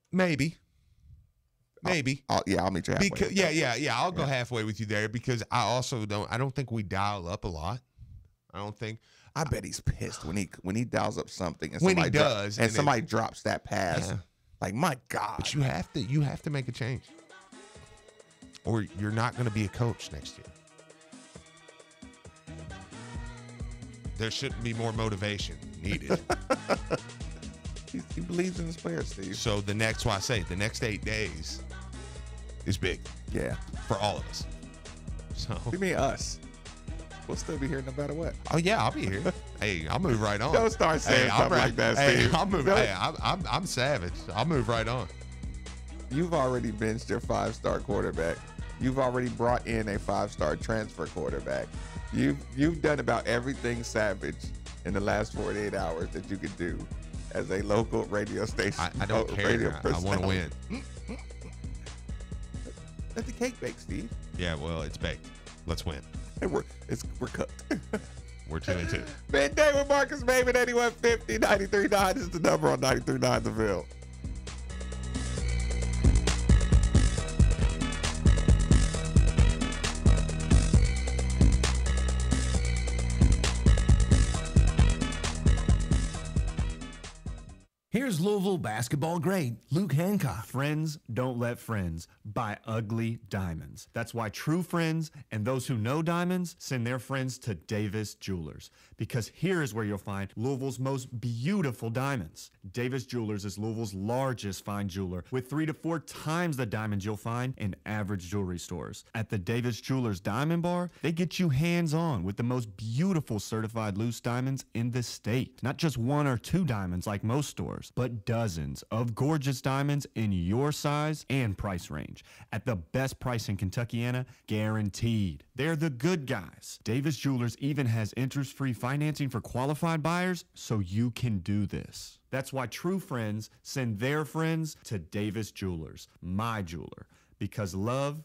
Maybe. I'll meet you halfway. Because, yeah. I'll go halfway with you there because I don't think we dial up a lot. I bet he's pissed when he dials up something and when he does and somebody drops that pass. Yeah. Like, my God. But you have to make a change. Or you're not going to be a coach next year. There shouldn't be more motivation needed. He believes in his players, Steve. So the next 8 days is big. Yeah. For all of us. So what do you mean us? We'll still be here no matter what. Oh yeah, I'll be here. Hey, I'll move right on. Don't start saying something like that, Steve. I'll move. Hey, I'm savage. I'll move right on. You've already benched your 5-star quarterback. You've already brought in a 5-star transfer quarterback. You've done about everything savage in the last 48 hours that you could do as a local radio station. I don't care. I want to win. Let the cake bake, Steve. Yeah, well, it's baked. Let's win. And we're cooked. We're 2-2. Midday with Marcus Maven, 8150 93.9 is the number on 93.9 The Ville. Here's Louisville basketball great Luke Hancock. Friends don't let friends buy ugly diamonds. That's why true friends and those who know diamonds send their friends to Davis Jewelers. Because here is where you'll find Louisville's most beautiful diamonds. Davis Jewelers is Louisville's largest fine jeweler with 3 to 4 times the diamonds you'll find in average jewelry stores. At the Davis Jewelers Diamond Bar, they get you hands-on with the most beautiful certified loose diamonds in the state. Not just 1 or 2 diamonds like most stores, but dozens of gorgeous diamonds in your size and price range at the best price in Kentuckiana, guaranteed. They're the good guys. Davis Jewelers even has interest-free financing for qualified buyers, so you can do this. That's why true friends send their friends to Davis Jewelers, my jeweler, because love,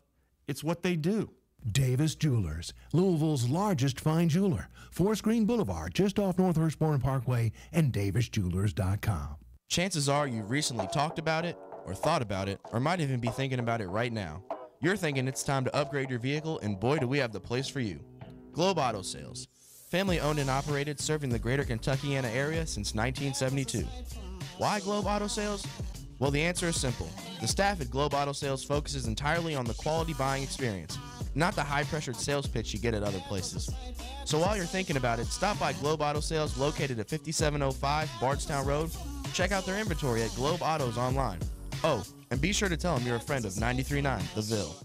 it's what they do. Davis Jewelers, Louisville's largest fine jeweler. Forest Green Boulevard, just off North Hurstbourne Parkway, and davisjewelers.com. Chances are you've recently talked about it, or thought about it, or might even be thinking about it right now. You're thinking it's time to upgrade your vehicle, and boy, do we have the place for you. Globe Auto Sales. Family owned and operated, serving the greater Kentuckiana area since 1972. Why Globe Auto Sales? Well, the answer is simple. The staff at Globe Auto Sales focuses entirely on the quality buying experience, not the high-pressured sales pitch you get at other places. So while you're thinking about it, stop by Globe Auto Sales located at 5705 Bardstown Road. Check out their inventory at Globe Autos online. Oh, and be sure to tell them you're a friend of 93.9 The Ville.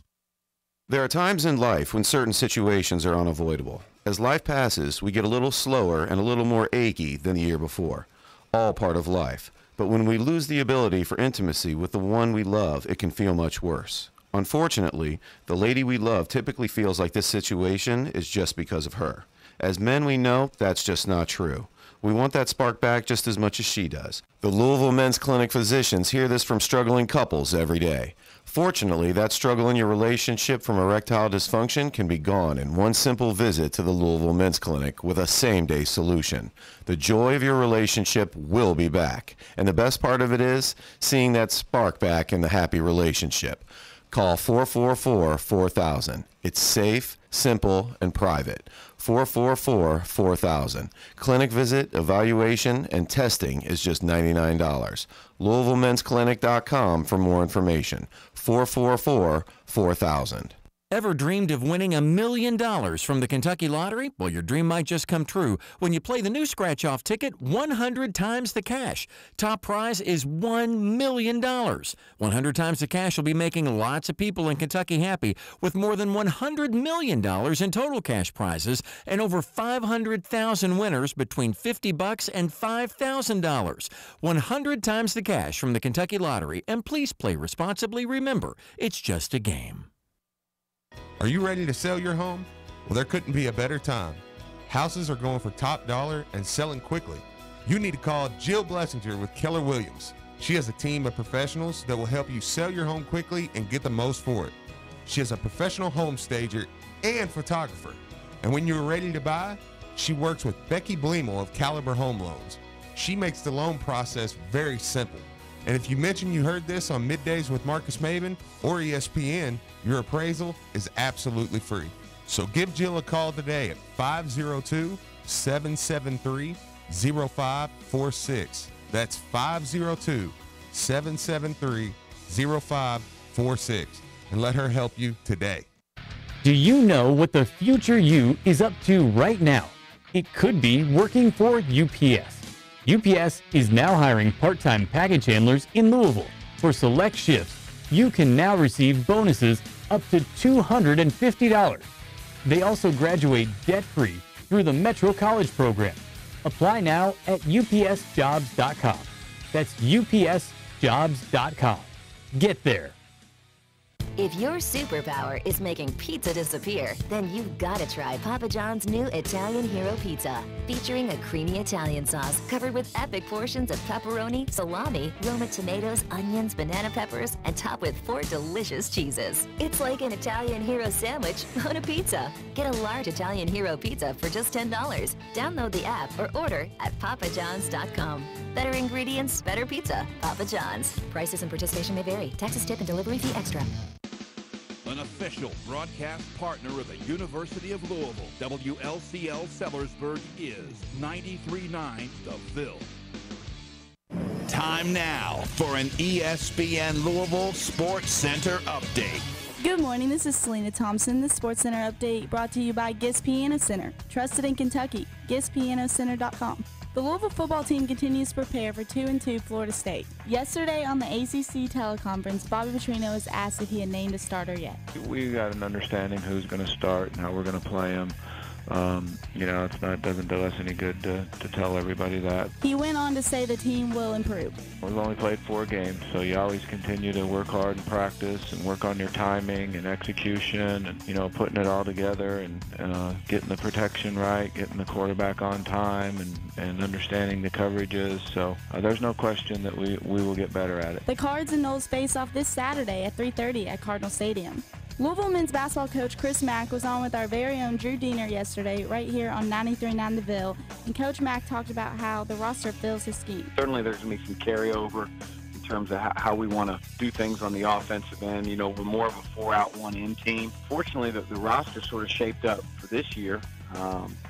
There are times in life when certain situations are unavoidable. As life passes, we get a little slower and a little more achy than the year before. All part of life. But when we lose the ability for intimacy with the one we love, it can feel much worse. Unfortunately, the lady we love typically feels like this situation is just because of her. As men, we know that's just not true. We want that spark back just as much as she does. The Louisville Men's Clinic physicians hear this from struggling couples every day. Fortunately, that struggle in your relationship from erectile dysfunction can be gone in one simple visit to the Louisville Men's Clinic with a same-day solution. The joy of your relationship will be back. And the best part of it is seeing that spark back in the happy relationship. Call 444-4000. It's safe, simple, and private. 444-4000. Clinic visit, evaluation, and testing is just $99. LouisvilleMen'sClinic.com for more information. 444-4000. Ever dreamed of winning $1 million from the Kentucky Lottery? Well, your dream might just come true when you play the new scratch-off ticket 100 times the cash. Top prize is $1 million. 100 times the cash will be making lots of people in Kentucky happy with more than $100 million in total cash prizes and over 500,000 winners between $50 and $5,000. 100 times the cash from the Kentucky Lottery. And please play responsibly. Remember, it's just a game. Are you ready to sell your home? Well, there couldn't be a better time. Houses are going for top dollar and selling quickly. You need to call Jill Blessinger with Keller Williams. She has a team of professionals that will help you sell your home quickly and get the most for it. She is a professional home stager and photographer. And when you're ready to buy, she works with Becky Bleemel of Caliber Home Loans. She makes the loan process very simple. And if you mention you heard this on Middays with Marcus Maben or ESPN, your appraisal is absolutely free. So give Jill a call today at 502-773-0546. That's 502-773-0546. And let her help you today. Do you know what the future you is up to right now? It could be working for UPS. UPS is now hiring part-time package handlers in Louisville. For select shifts, you can now receive bonuses up to $250. They also graduate debt-free through the Metro College program. Apply now at upsjobs.com. That's upsjobs.com. Get there. If your superpower is making pizza disappear, then you've got to try Papa John's new Italian Hero Pizza. Featuring a creamy Italian sauce covered with epic portions of pepperoni, salami, Roma tomatoes, onions, banana peppers, and topped with 4 delicious cheeses. It's like an Italian Hero sandwich on a pizza. Get a large Italian Hero Pizza for just $10. Download the app or order at papajohns.com. Better ingredients, better pizza. Papa John's. Prices and participation may vary. Taxes, tip, and delivery fee extra. An official broadcast partner of the University of Louisville, WLCL Sellersburg is 93.9 The Ville. Time now for an ESPN Louisville Sports Center update. Good morning, this is Selena Thompson. The Sports Center update brought to you by GIS Piano Center. Trusted in Kentucky, gispianocenter.com. The Louisville football team continues to prepare for 2-2 Florida State. Yesterday on the ACC teleconference, Bobby Petrino was asked if he had named a starter yet. We got an understanding who's going to start and how we're going to play them. It doesn't do us any good to tell everybody that. He went on to say the team will improve. We've only played 4 games, so you always continue to work hard and practice and work on your timing and execution and, putting it all together and getting the protection right, getting the quarterback on time and understanding the coverages. So there's no question that we will get better at it. The Cards and Knowles face off this Saturday at 3:30 at Cardinal Stadium. Louisville men's basketball coach Chris Mack was on with our very own Drew Diener yesterday right here on 93.9 The Ville, and Coach Mack talked about how the roster fills his scheme. Certainly there's going to be some carryover in terms of how we want to do things on the offensive end. You know, we're more of a 4-out, 1-in team. Fortunately, the roster sort of shaped up for this year,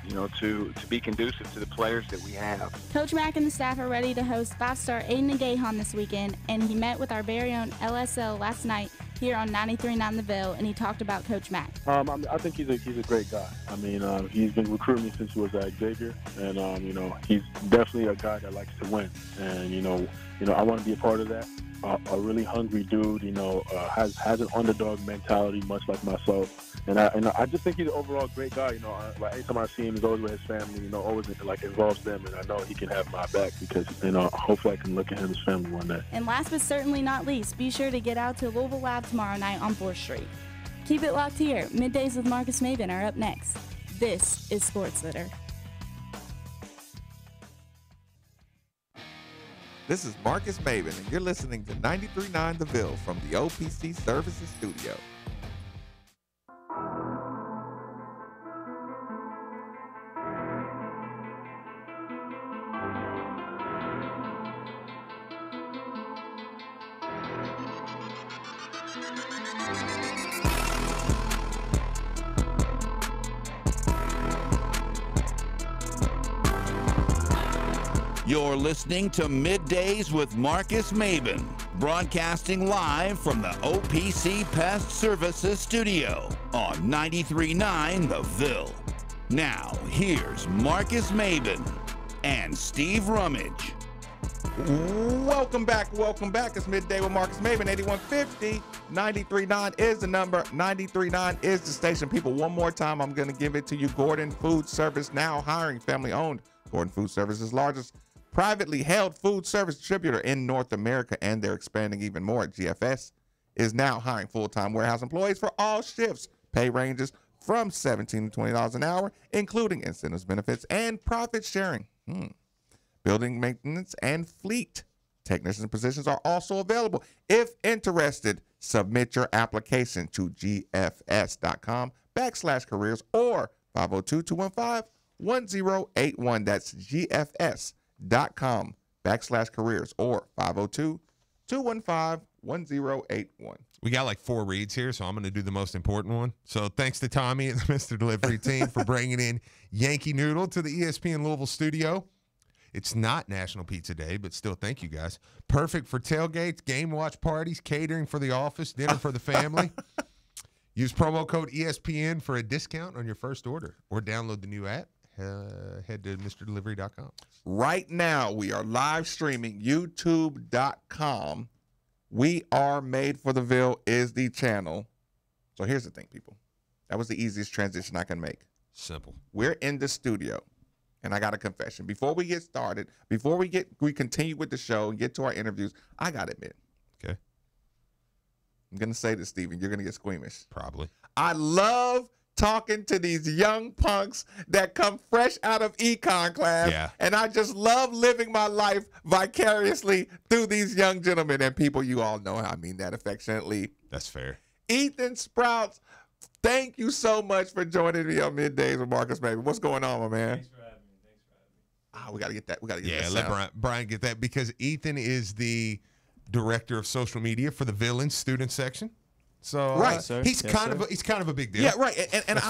you know, to be conducive to the players that we have. Coach Mack and the staff are ready to host 5-star Aiden Agahan this weekend, and he met with our very own LSL last night here on 93.9 The Ville, and he talked about Coach Mack. I think he's a great guy. I mean, he's been recruiting me since he was at Xavier, and you know, he's definitely a guy that likes to win, and you know, I want to be a part of that. A really hungry dude, you know, has an underdog mentality, much like myself. And I just think he's an overall great guy. You know, like anytime I see him, he's always with his family. You know, always like involves them, and I know he can have my back because you know, hopefully I can look at him and his family one day. And last but certainly not least, be sure to get out to Louisville Lab tomorrow night on 4th Street. Keep it locked here. Middays with Marcus Maven are up next. This is Sports Litter. This is Marcus Maven, and you're listening to 93.9 The Ville from the OPC Services Studio. You're listening to Middays with Marcus Maven, broadcasting live from the OPC Pest Services Studio on 93.9 The Ville. Now, here's Marcus Maven and Steve Rummage. Welcome back. It's Midday with Marcus Maven, 8150. 93.9 is the number. 93.9 is the station. People, one more time, I'm going to give it to you. Gordon Food Service, now hiring, family-owned. Gordon Food Service is largest privately held food service distributor in North America, and they're expanding even more. GFS is now hiring full-time warehouse employees for all shifts. Pay ranges from $17 to $20 an hour, including incentives, benefits, and profit sharing. Building maintenance and fleet technician positions are also available. If interested, submit your application to gfs.com/careers or 502-215-1081. That's gfs.com/careers or 502-215-1081. We got like 4 reads here, so I'm going to do the most important one. So thanks to Tommy and the Mr. Delivery team for bringing in Yankee Noodle to the ESPN Louisville studio. It's not National Pizza Day, but still thank you guys. Perfect for tailgates, game watch parties, catering for the office, dinner for the family. Use promo code ESPN for a discount on your first order, or download the new app. Head to MrDelivery.com. Right now, we are live streaming YouTube.com. We Are Made for the Ville is the channel. So here's the thing, people. That was the easiest transition I can make. Simple. We're in the studio, and I got a confession. Before we get started, before we continue with the show and get to our interviews, I got to admit. Okay. I'm going to say this, Steven. You're going to get squeamish. Probably. I love talking to these young punks that come fresh out of econ class. Yeah. And I just love living my life vicariously through these young gentlemen and people. You all know I mean that affectionately. That's fair. Ethan Sprouts, thank you so much for joining me on Middays with Marcus Maven. What's going on, my man? Thanks for having me. We got to get that. We got to get that. Yeah, let Brian get that, because Ethan is the director of social media for the Villains student section. So right, he's kind of a big deal. Yeah, right. And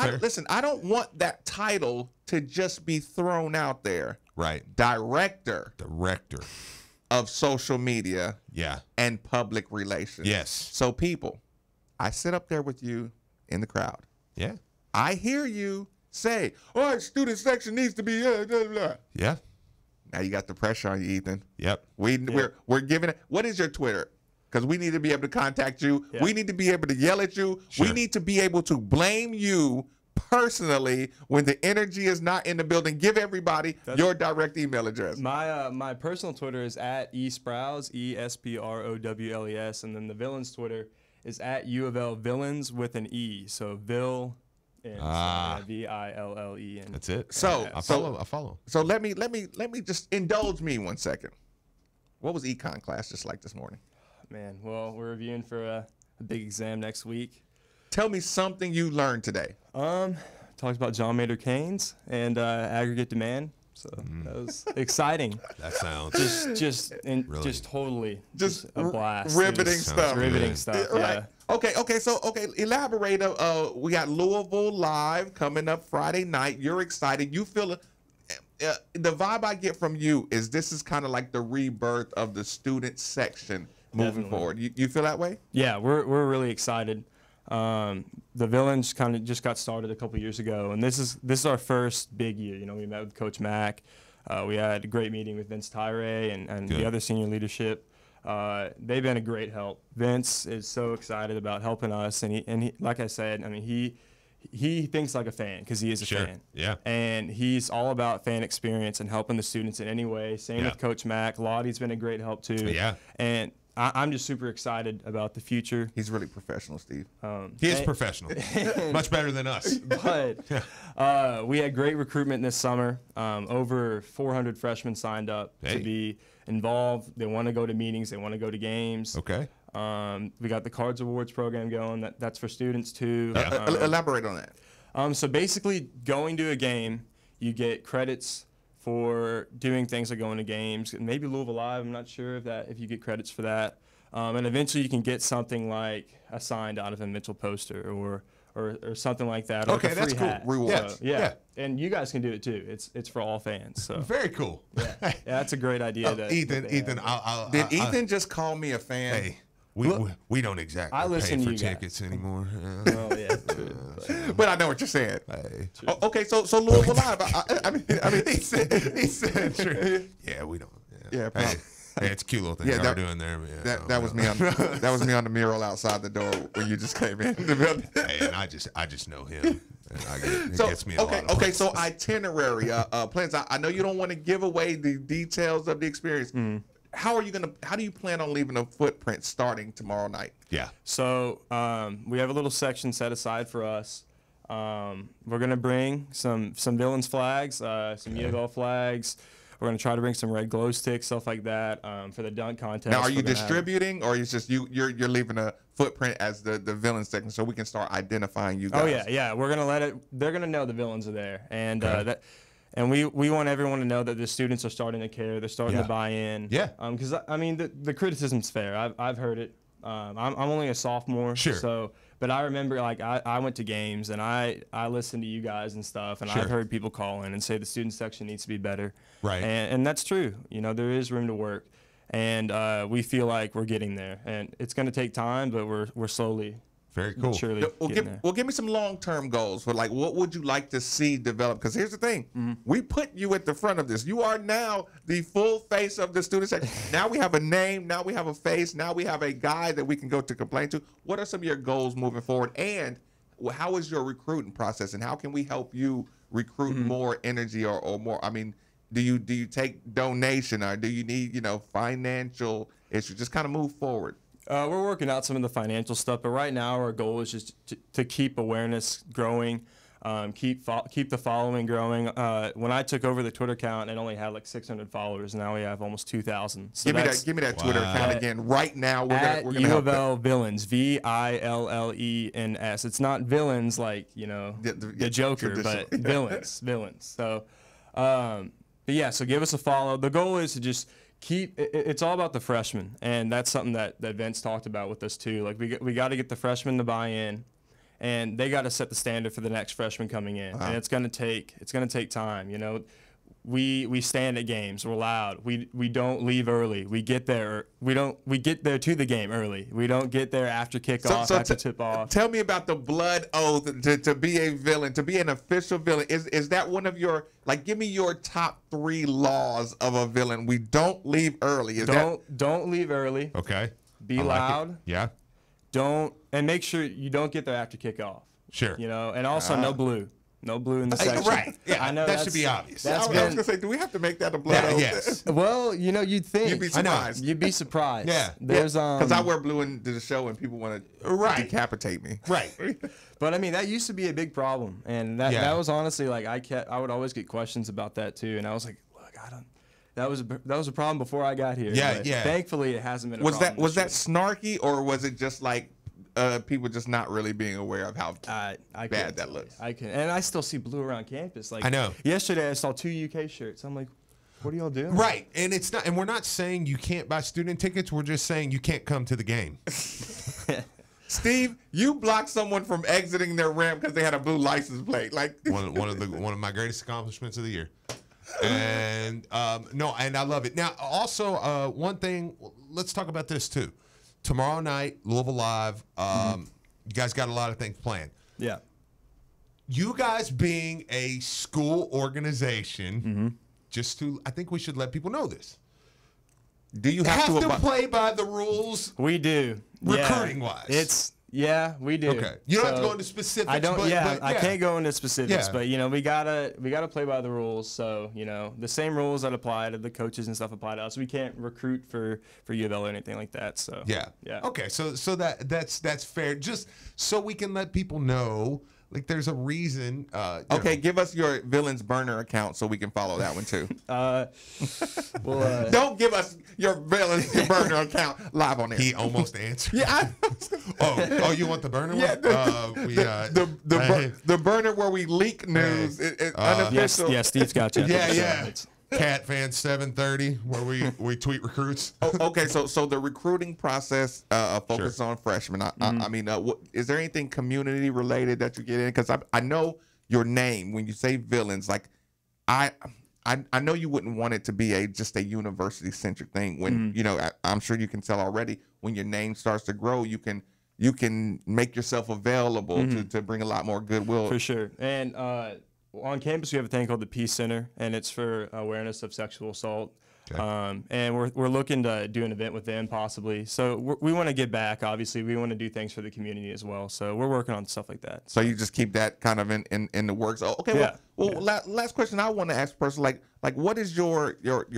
I don't want that title to just be thrown out there. Right. Director of social media. Yeah. And public relations. Yes. So people, I sit up there with you in the crowd. Yeah. I hear you say, "All right, student section needs to be blah, blah, blah." Yeah. Now you got the pressure on you, Ethan. Yep. We're giving it. What is your Twitter? Because we need to be able to contact you. Yeah. We need to be able to yell at you. Sure. We need to be able to blame you personally when the energy is not in the building. Give everybody your direct email address. My personal Twitter is at eSprowls, ESPROWLES, and then the Villains Twitter is at U of L Villains with an E. So Ville and VILLE. That's it. So I follow. So let me just indulge me 1 second. What was econ class just like this morning? Man, well, we're reviewing for a big exam next week. Tell me something you learned today. Talked about John Maynard Keynes and aggregate demand. So that was exciting. That sounds just totally just a blast. Riveting stuff. Riveting stuff. Yeah. Right. Okay. So elaborate. We got Louisville live coming up Friday night. You're excited. You feel the vibe I get from you is this is kind of like the rebirth of the student section moving forward. You feel that way? Yeah, we're really excited. The Villains kind of just got started a couple years ago, and this is our first big year. You know, we met with Coach Mack. We had a great meeting with Vince Tyree and the other senior leadership. They've been a great help. Vince is so excited about helping us, and he like I said, I mean, he thinks like a fan because he is a fan. Yeah. And he's all about fan experience and helping the students in any way. Same with Coach Mack. Lottie's been a great help too. Yeah. And I'm just super excited about the future. He's really professional, Steve. He is professional. Much better than us. But we had great recruitment this summer. Over 400 freshmen signed up to be involved. They want to go to meetings. They want to go to games. Okay. We got the Cards Awards program going. That's for students too. Elaborate on that. So basically, going to a game, you get credits for doing things like going to games, and maybe Louisville Live. I'm not sure if you get credits for that. And eventually you can get something like a signed Donovan Mitchell poster or something like that. Or Okay, like a free that's cool. hat. Rewards. So, yeah. And you guys can do it too. It's for all fans. So very cool. Yeah, that's a great idea. Ethan, Did Ethan just call me a fan? Hey. We don't exactly pay for tickets anymore. Oh yeah, but I know what you're saying. Hey. Okay, so Louisville Live. I mean, he said true. Yeah, we don't. Yeah. Hey, it's a cute little thing we're doing there. That was me on the mural outside the door when you just came in. Hey, and I just know him. And it gets me a lot of okay. So itinerary plans. I know you don't want to give away the details of the experience. How do you plan on leaving a footprint starting tomorrow night? Yeah. So we have a little section set aside for us. We're gonna bring some Villains flags, some U of L flags. We're gonna try to bring some red glow sticks, stuff like that, for the dunk contest. Now, are you distributing, or is just you're leaving a footprint as the Villains section so we can start identifying you guys? Oh yeah. We're gonna they're gonna know the Villains are there, and And we want everyone to know that the students are starting to care. They're starting to buy in. Yeah. Because I mean the criticism's fair. I've heard it. I'm only a sophomore. Sure. So, but I remember like I went to games and I listened to you guys and stuff, and I've heard people call in and say the student section needs to be better. Right. And that's true. You know, there is room to work, and we feel like we're getting there. And it's going to take time, but we're slowly. Very cool. Surely give me some long-term goals for like what would you like to see develop? Because here's the thing, we put you at the front of this. You are now the full face of the student section. Now we have a name. Now we have a face. Now we have a guy that we can go to complain to. What are some of your goals moving forward? And how is your recruiting process? And how can we help you recruit more energy or more? I mean, do you take donation or do you need financial issues? Just kind of move forward. We're working out some of the financial stuff, but right now our goal is just to keep awareness growing, keep the following growing. When I took over the Twitter account, it only had like 600 followers. Now we have almost 2,000. So give me that Twitter account again right now. We're gonna U of L Villains, VILLENS. It's not villains like the Joker, but villains. So, but yeah, so give us a follow. The goal is to just it's all about the freshmen, and that's something that Vince talked about with us too. Like we got to get the freshmen to buy in, and they got to set the standard for the next freshman coming in. And it's gonna take time. We stand at games. We're loud. We don't leave early. We get there. We get there to the game early. We don't get there after kickoff, after tip off. Tell me about the blood oath to be a villain, to be an official villain. Is that one of your give me your top 3 laws of a villain? We don't leave early. Don't leave early. Okay. Be loud. Yeah. And make sure you don't get there after kickoff. Sure. And also no blue. No blue in the section. Right. Yeah. I know that should be obvious. I was going to say, do we have to make that a blood oath? Yes. Well, you'd think. You'd be surprised. You'd be surprised. Yeah. There's because I wear blue into the show and people want to decapitate me. Right. But I mean, that used to be a big problem, and that was honestly like I would always get questions about that too, and I was like, look, that was a problem before I got here. Yeah, but yeah. Thankfully, it hasn't been. Was that snarky, or was it just like people just not really being aware of how bad that looks. And I still see blue around campus. Like I know. Yesterday I saw 2 UK shirts. I'm like, what are y'all doing? Right, and it's not, and we're not saying you can't buy student tickets. We're just saying you can't come to the game. Steve, you blocked someone from exiting their ramp because they had a blue license plate. Like one of my greatest accomplishments of the year. And no, and I love it. Now, also one thing, let's talk about this too. Tomorrow night, Louisville Live. You guys got a lot of things planned. Yeah. You guys being a school organization, I think we should let people know this. Do you have to play by the rules? We do. Recruiting wise. We do. Okay. You don't have to go into specifics. I don't. But, I can't go into specifics, Yeah. but we gotta play by the rules. So the same rules that apply to the coaches and stuff apply to us. We can't recruit for U of L or anything like that. So yeah. Okay. So that's fair. Just so we can let people know. Like, there's a reason. Give us your Villains burner account so we can follow that one too. Well, don't give us your Villains burner account live on air. He almost answered. Yeah. Oh, you want the burner one? The burner where we leak news. Unofficial. Yes, Steve's got you. Yeah. Cat Fan 730, where we tweet recruits. Okay, so the recruiting process focus on freshmen. I mean, is there anything community related that you get in? Because I know your name when you say Villains. Like, I know you wouldn't want it to be just a university centric thing. When I'm sure you can tell already when your name starts to grow, you can make yourself available to bring a lot more goodwill. For sure. And on campus, we have a thing called the Peace Center, and it's for awareness of sexual assault. Okay. And we're looking to do an event with them possibly. So we want to give back. Obviously, we want to do things for the community as well. So we're working on stuff like that. So you just keep that kind of in the works. Oh, okay. Yeah. Last question I want to ask a person, like what is your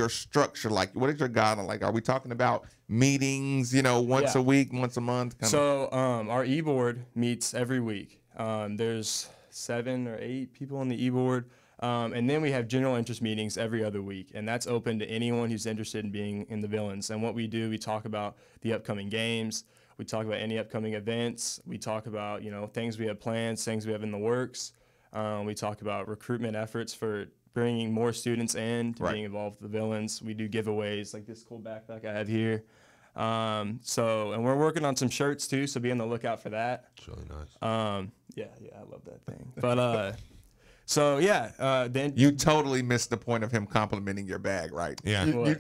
structure like? What is your guideline like? Are we talking about meetings? Once a week, once a month? So our e-board meets every week. There's 7 or 8 people on the e-board. And then we have general interest meetings every other week, and that's open to anyone who's interested in being in the Villains. And what we do, we talk about the upcoming games, we talk about any upcoming events, we talk about things we have planned, things we have in the works. We talk about recruitment efforts for bringing more students in to being involved with the Villains. We do giveaways like this cool backpack I have here. And we're working on some shirts too, so be on the lookout for that. It's really nice. Yeah, I love that thing. But then you totally missed the point of him complimenting your bag, right? Yeah. You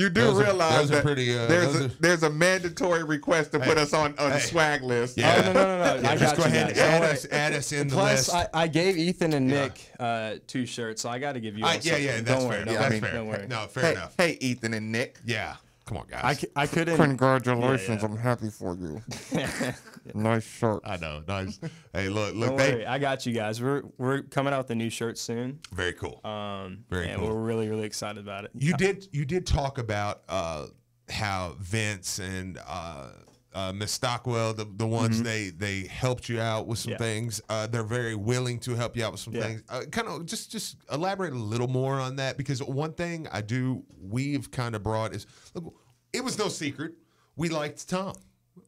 do realize that there's a mandatory request to put us on the swag list. Yeah. Oh, no. I just got go ahead and add us in the list. Plus, I gave Ethan and Nick 2 shirts, so I got to give you all something. That's fair. Don't worry. No, fair enough. Hey, Ethan and Nick. Yeah. Come on, guys. I couldn't. Congratulations. I'm happy for you. Nice shirt. I know. Nice. Hey, look. Don't worry. I got you guys. We're coming out with a new shirt soon. Very cool. Very cool. We're really, really excited about it. You did talk about how Vince and Miss Stockwell, the ones they helped you out with some things. They're very willing to help you out with some things. Kind of just elaborate a little more on that, because one thing we've kind of brought is, look, it was no secret we liked Tom.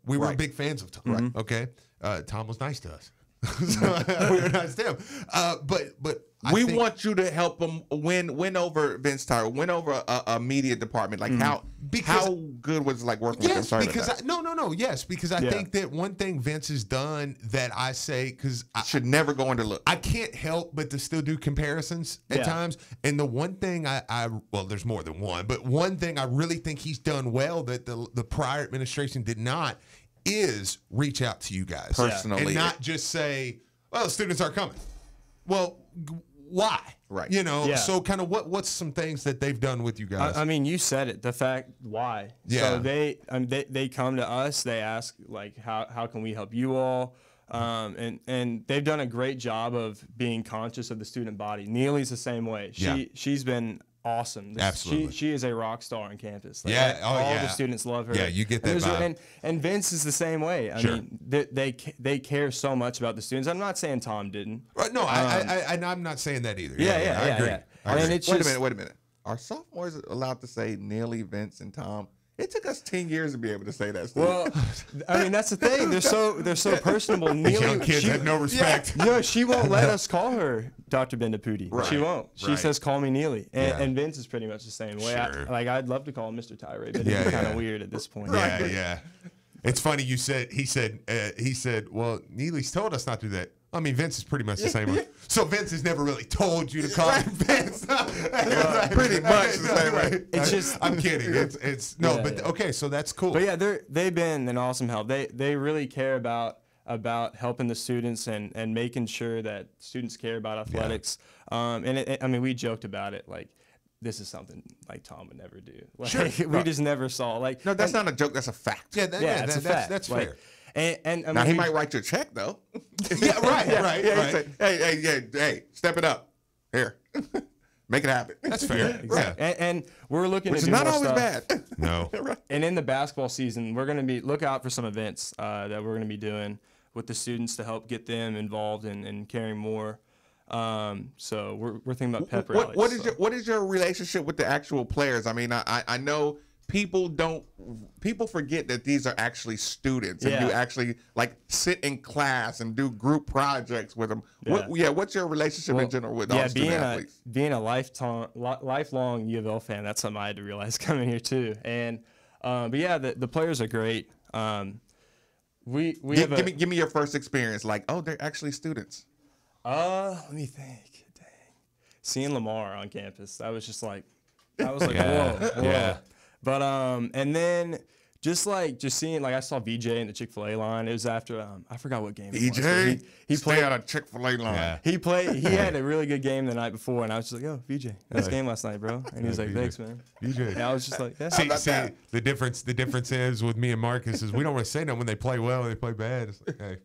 We were big fans of Tom. Right. Okay. Tom was nice to us. We were nice to him. But we want you to help him win over Vince Tyra, win over a media department. Like how good was it like working with him? Sorry because because I think that one thing Vince has done that I say, because I should never go underlooked. I can't help but to still do comparisons at times. And the one thing well, there's more than one, but one thing I really think he's done well that the prior administration did not is reach out to you guys personally and not just say, well, the students aren't coming. Well, why? Right. So kind of what's some things that they've done with you guys? I mean, you said it, the fact why. Yeah. So they come to us, they ask like how can we help you all? And they've done a great job of being conscious of the student body. Neely's the same way. She's been awesome. Absolutely. She is a rock star on campus. Like, all the students love her. Yeah, you get that vibe. And Vince is the same way. I mean, they care so much about the students. I'm not saying Tom didn't. No, I'm not saying that either. I agree. And it's wait a minute. Are sophomores allowed to say Neely, Vince, and Tom? It took us 10 years to be able to say that. Steve. Well, I mean, that's the thing. They're so personable. These young kids have no respect. Yeah, she won't let us call her Dr. Bendapudi. Right, She won't. She right. says, call me Neely. And, Yeah. and Vince is pretty much the same way. Sure. I'd love to call him Mr. Tyree, but Yeah, it's kind yeah. of weird at this point. Yeah, yeah. It's funny he said, well, Neely's told us not to do that. I mean, Vince is pretty much the same way. So Vince has never really told you to call him Vince. Pretty much the same way. It's just I'm kidding. It's no, Yeah, but yeah. okay, so that's cool. But yeah, they've been an awesome help. They really care about helping the students and making sure that students care about athletics. And I mean, we joked about it like, this is something like Tom would never do. Like, Sure. we just never saw like. No, that's not a joke. That's a fact. Yeah, it's a fact. that's Like, fair. And I Now mean, he might write you a check though. Yeah, right, right, Yeah, right. say, hey, step it up. Here, make it happen. That's fair. Exactly. And we're looking Which to is do not more always stuff. bad. No. And in the basketball season, we're going to look out for some events that we're going to be doing with the students to help get them involved in caring more. So we're thinking about pep rallies. What is your relationship with the actual players? I mean, I know people forget that these are actually students and Yeah. you actually like sit in class and do group projects with them. Yeah. What's your relationship in general with all student athletes? Being a lifelong U of L fan, that's something I had to realize coming here too. And but yeah, the players are great. Give me your first experience. Like, oh, they're actually students. Let me think. Dang, seeing Lamar on campus, that was just like, whoa. Yeah. But and then just seeing, like, I saw VJ in the Chick-fil-A line. It was after I forgot what game. It was. VJ, He stay played out of Chick-fil-A line. Yeah. He had a really good game the night before, and I was just like, yo, VJ, nice game last night, bro. And he was like, VJ. thanks, man. VJ. And I was just like, yeah. See, the difference is with me and Marcus is we don't really say no when they play well and they play bad. It's like, hey,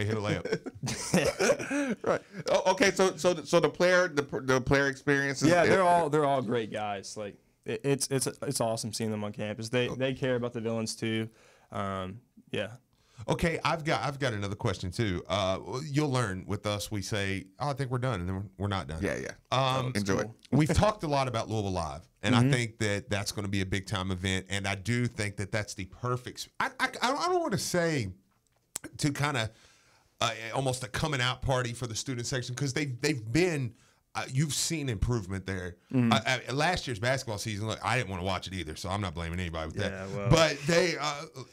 hit a layup. Right. Oh, okay. So the player experiences. Yeah, they're all great guys. Like it's awesome seeing them on campus. They care about the Villains too. Yeah. Okay, I've got another question too. You'll learn with us. We say, "Oh, I think we're done," and then we're not done. Yeah. Enjoy it. We've talked a lot about Louisville Live, and I think that that's going to be a big time event. And I do think that that's the perfect. I don't want to say to kind of almost a coming out party for the student section because they've been. You've seen improvement there. Last year's basketball season, look, I didn't want to watch it either, so I'm not blaming anybody with that. Well. But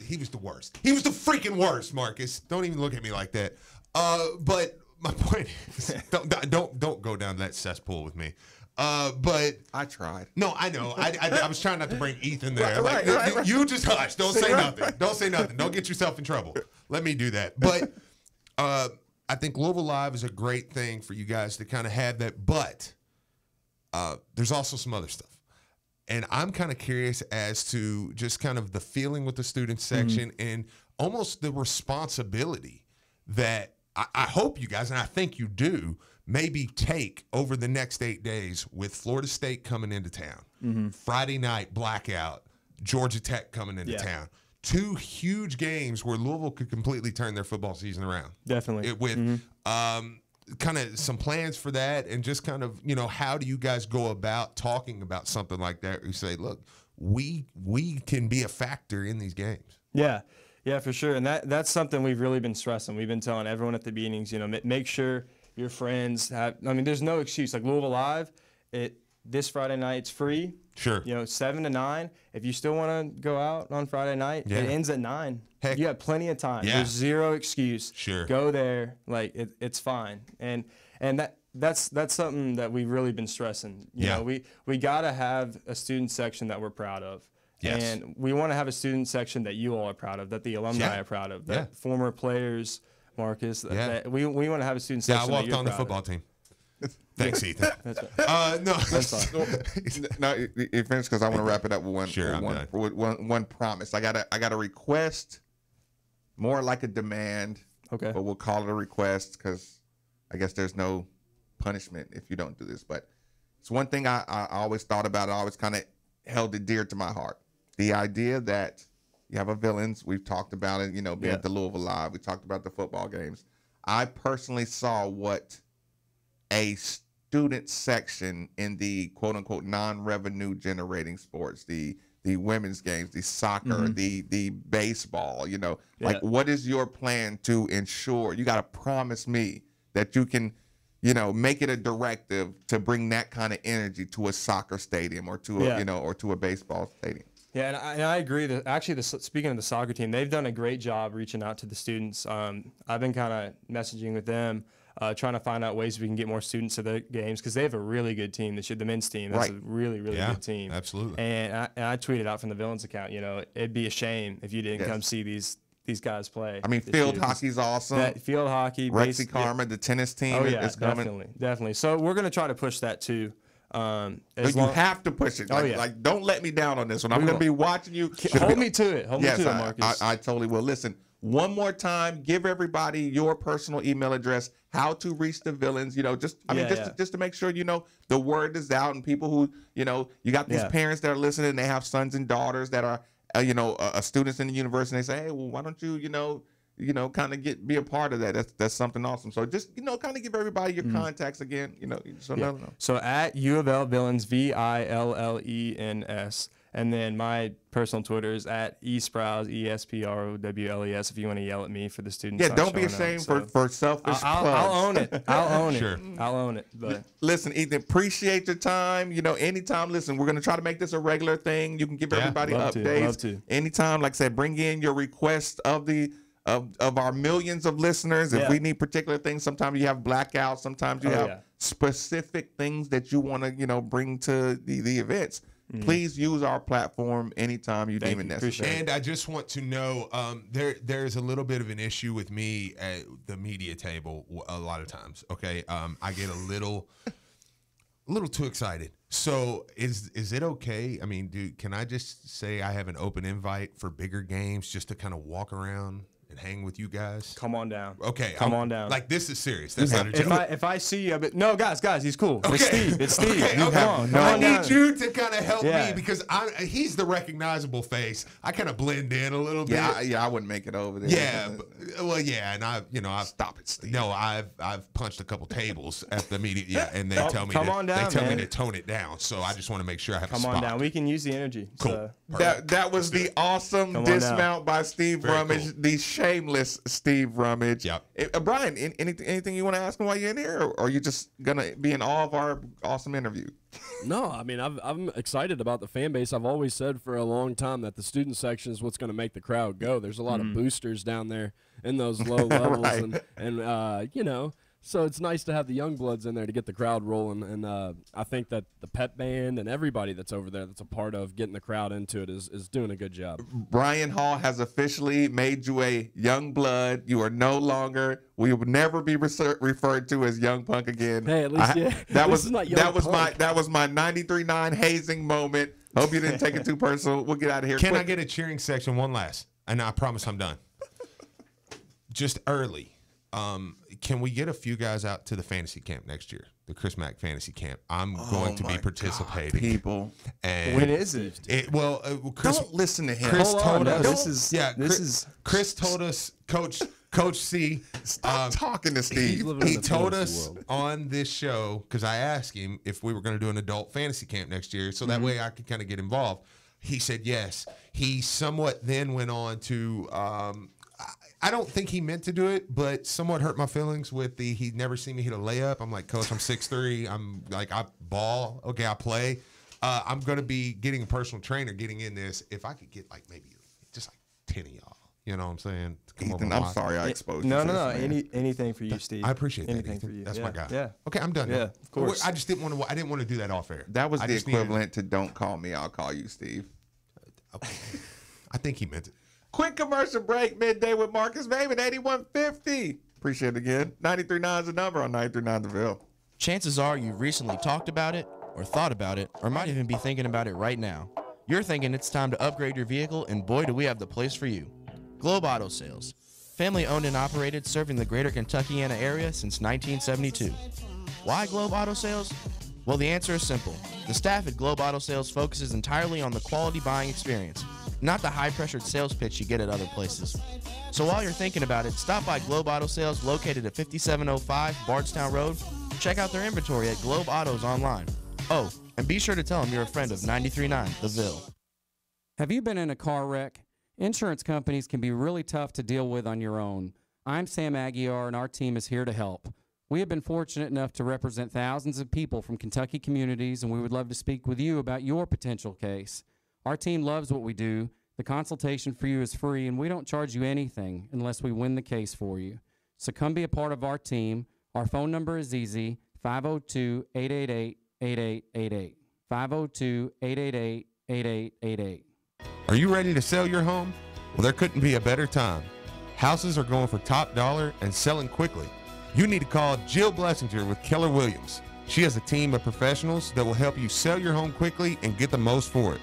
he was the worst. He was the freaking worst, Marcus. Don't even look at me like that. But my point is, don't go down that cesspool with me. But I tried. No, I know. I was trying not to bring Ethan there. Right. You just hush. Don't say nothing. Don't say nothing. Don't get yourself in trouble. Let me do that. But I think Louisville Live is a great thing for you guys to kind of have that. But there's also some other stuff. And I'm kind of curious as to just kind of the feeling with the student section and almost the responsibility that I hope you guys, and I think you do, maybe take over the next 8 days with Florida State coming into town, Friday night blackout, Georgia Tech coming into town. 2 huge games where Louisville could completely turn their football season around. Definitely. With kind of some plans for that and just kind of, how do you guys go about talking about something like that? You say, look, we can be a factor in these games. Yeah, for sure. And that's something we've really been stressing. We've been telling everyone at the meetings, make sure your friends have, there's no excuse. Like Louisville Live, this Friday night, it's free. Sure. 7 to 9. If you still want to go out on Friday night, it ends at 9. Heck. You have plenty of time. Yeah. There's zero excuse. Sure. Go there. Like it's fine. And that's something that we've really been stressing. You know, we gotta have a student section that we're proud of. Yes. And we want to have a student section that you all are proud of, that the alumni are proud of, that former players, Marcus, that we want to have a student section. I walked that you're on the proud football of. team. Thanks, Ethan. That's right. No, That's fine. No, you finish because I want to wrap it up with one promise. I got a request, more like a demand. Okay. But we'll call it a request because I guess there's no punishment if you don't do this. But it's one thing I always thought about. I always kind of held it dear to my heart. The idea that you have a Villains. We've talked about it. Being at the Louisville Live. We talked about the football games. I personally saw what a student section in the quote unquote non-revenue generating sports, the women's games, the soccer, the baseball, like what is your plan to ensure, you got to promise me that you can, make it a directive to bring that kind of energy to a soccer stadium or to a, or to a baseball stadium. Yeah, and I agree that actually, speaking of the soccer team, they've done a great job reaching out to the students. I've been kind of messaging with them, trying to find out ways we can get more students to the games because they have a really good team. The men's team, that's a really, really good team. Absolutely. And I tweeted out from the Villains account, it'd be a shame if you didn't come see these guys play. I mean, field hockey's awesome. Field hockey, Rexy Karma, the tennis team is coming. Definitely. So we're going to try to push that too. You have to push it. Like, don't let me down on this one. I'm going to be watching you. Hold me to it. Hold me to it, Marcus. I totally will. Listen, one more time, give everybody your personal email address, how to reach the Villains, just to make sure, the word is out and people who, you got these parents that are listening, they have sons and daughters that are, students in the university, and they say, hey, well, why don't you, kind of be a part of that. That's something awesome. So just, kind of give everybody your contacts again, So at U of L Villains, VILLENS. And then my personal Twitter is at eSprowls, ESPROWLES, if you want to yell at me for the students. Yeah, don't be ashamed for selfish plugs. I'll own it. I'll own Sure. it. I'll own it. But listen, Ethan, appreciate your time. Anytime, listen, we're going to try to make this a regular thing. You can give everybody updates. Love to. Anytime, like I said, bring in your request of our millions of listeners. If we need particular things, sometimes you have blackouts, sometimes you have specific things that you want to, bring to the events. Please use our platform anytime you deem it necessary. And I just want to know, there's a little bit of an issue with me at the media table a lot of times. Okay, I get a little too excited. So is it okay? I mean, can I just say I have an open invite for bigger games just to kind of walk around and hang with you guys? Come on down. Okay. Come on down. Like, this is serious. That's not a joke. If I see you, no, guys, he's cool. Okay. It's Steve. Okay. Come on. I need you to kind of help me because he's the recognizable face. I kind of blend in a little bit. I wouldn't make it over there. Yeah. And I've stop it, Steve. No, I've punched a couple tables at the media. Yeah, and they tell me to tone it down. So I just want to make sure I have a spot. Come on down. We can use the energy. Cool. So. That was the awesome dismount by Steve Rummage. Cool. The shameless Steve Rummage. Yep. Brian, anything you want to ask him while you're in here, or are you just gonna be in awe of our awesome interview? No, I mean I'm excited about the fan base. I've always said for a long time that the student section is what's going to make the crowd go. There's a lot of boosters down there in those low levels, and so it's nice to have the young bloods in there to get the crowd rolling. And I think that the pep band and everybody that's over there that's a part of getting the crowd into it is doing a good job. Brian Hall has officially made you a young blood. You are no longer. We will never be referred to as Young Punk again. Hey, at least that was my 93.9 hazing moment. Hope you didn't take it too personal. We'll get out of here. Can I get a cheering section? One last, and I promise I'm done. Just early. Can we get a few guys out to the fantasy camp next year? The Chris Mack fantasy camp. I'm going to be participating. God, people. And when is it? Chris, don't listen to him. Chris told us. Chris told us, Coach C. Stop talking to Steve. He told us on this show, because I asked him if we were going to do an adult fantasy camp next year, so that way I could kind of get involved. He said yes. He somewhat then went on to. I don't think he meant to do it, but somewhat hurt my feelings with he'd never seen me hit a layup. I'm like, Coach, I'm 6'3". I'm like, I ball. Okay, I play. I'm going to be getting a personal trainer getting in this. If I could get like maybe just like 10 of y'all. You know what I'm saying? Ethan, I'm sorry I exposed you. No. Anything for you, Steve. I appreciate that. Anything for you. That's my guy. Yeah. Okay, I'm done. Yeah, of course. I just didn't want to. I didn't want to do that off air. That was the equivalent to "Don't call me, I'll call you, Steve." Okay. I think he meant it. Quick commercial break, midday with Marcus Maven, 8150. Appreciate it again. 93.9 is the number on 93.9 The Ville. Chances are you've recently talked about it, or thought about it, or might even be thinking about it right now. You're thinking it's time to upgrade your vehicle, and boy, do we have the place for you. Globe Auto Sales. Family owned and operated, serving the greater Kentuckiana area since 1972. Why Globe Auto Sales? Well, the answer is simple. The staff at Globe Auto Sales focuses entirely on the quality buying experience, not the high-pressured sales pitch you get at other places. So while you're thinking about it, stop by Globe Auto Sales located at 5705 Bardstown Road. check out their inventory at Globe Autos online. Oh, and be sure to tell them you're a friend of 93.9 The Ville. Have you been in a car wreck? Insurance companies can be really tough to deal with on your own. I'm Sam Aguiar, and our team is here to help. We have been fortunate enough to represent thousands of people from Kentucky communities, and we would love to speak with you about your potential case. Our team loves what we do. The consultation for you is free, and we don't charge you anything unless we win the case for you. So come be a part of our team. Our phone number is easy, 502-888-8888. 502-888-8888. Are you ready to sell your home? Well, there couldn't be a better time. Houses are going for top dollar and selling quickly. You need to call Jill Blessinger with Keller Williams. She has a team of professionals that will help you sell your home quickly and get the most for it.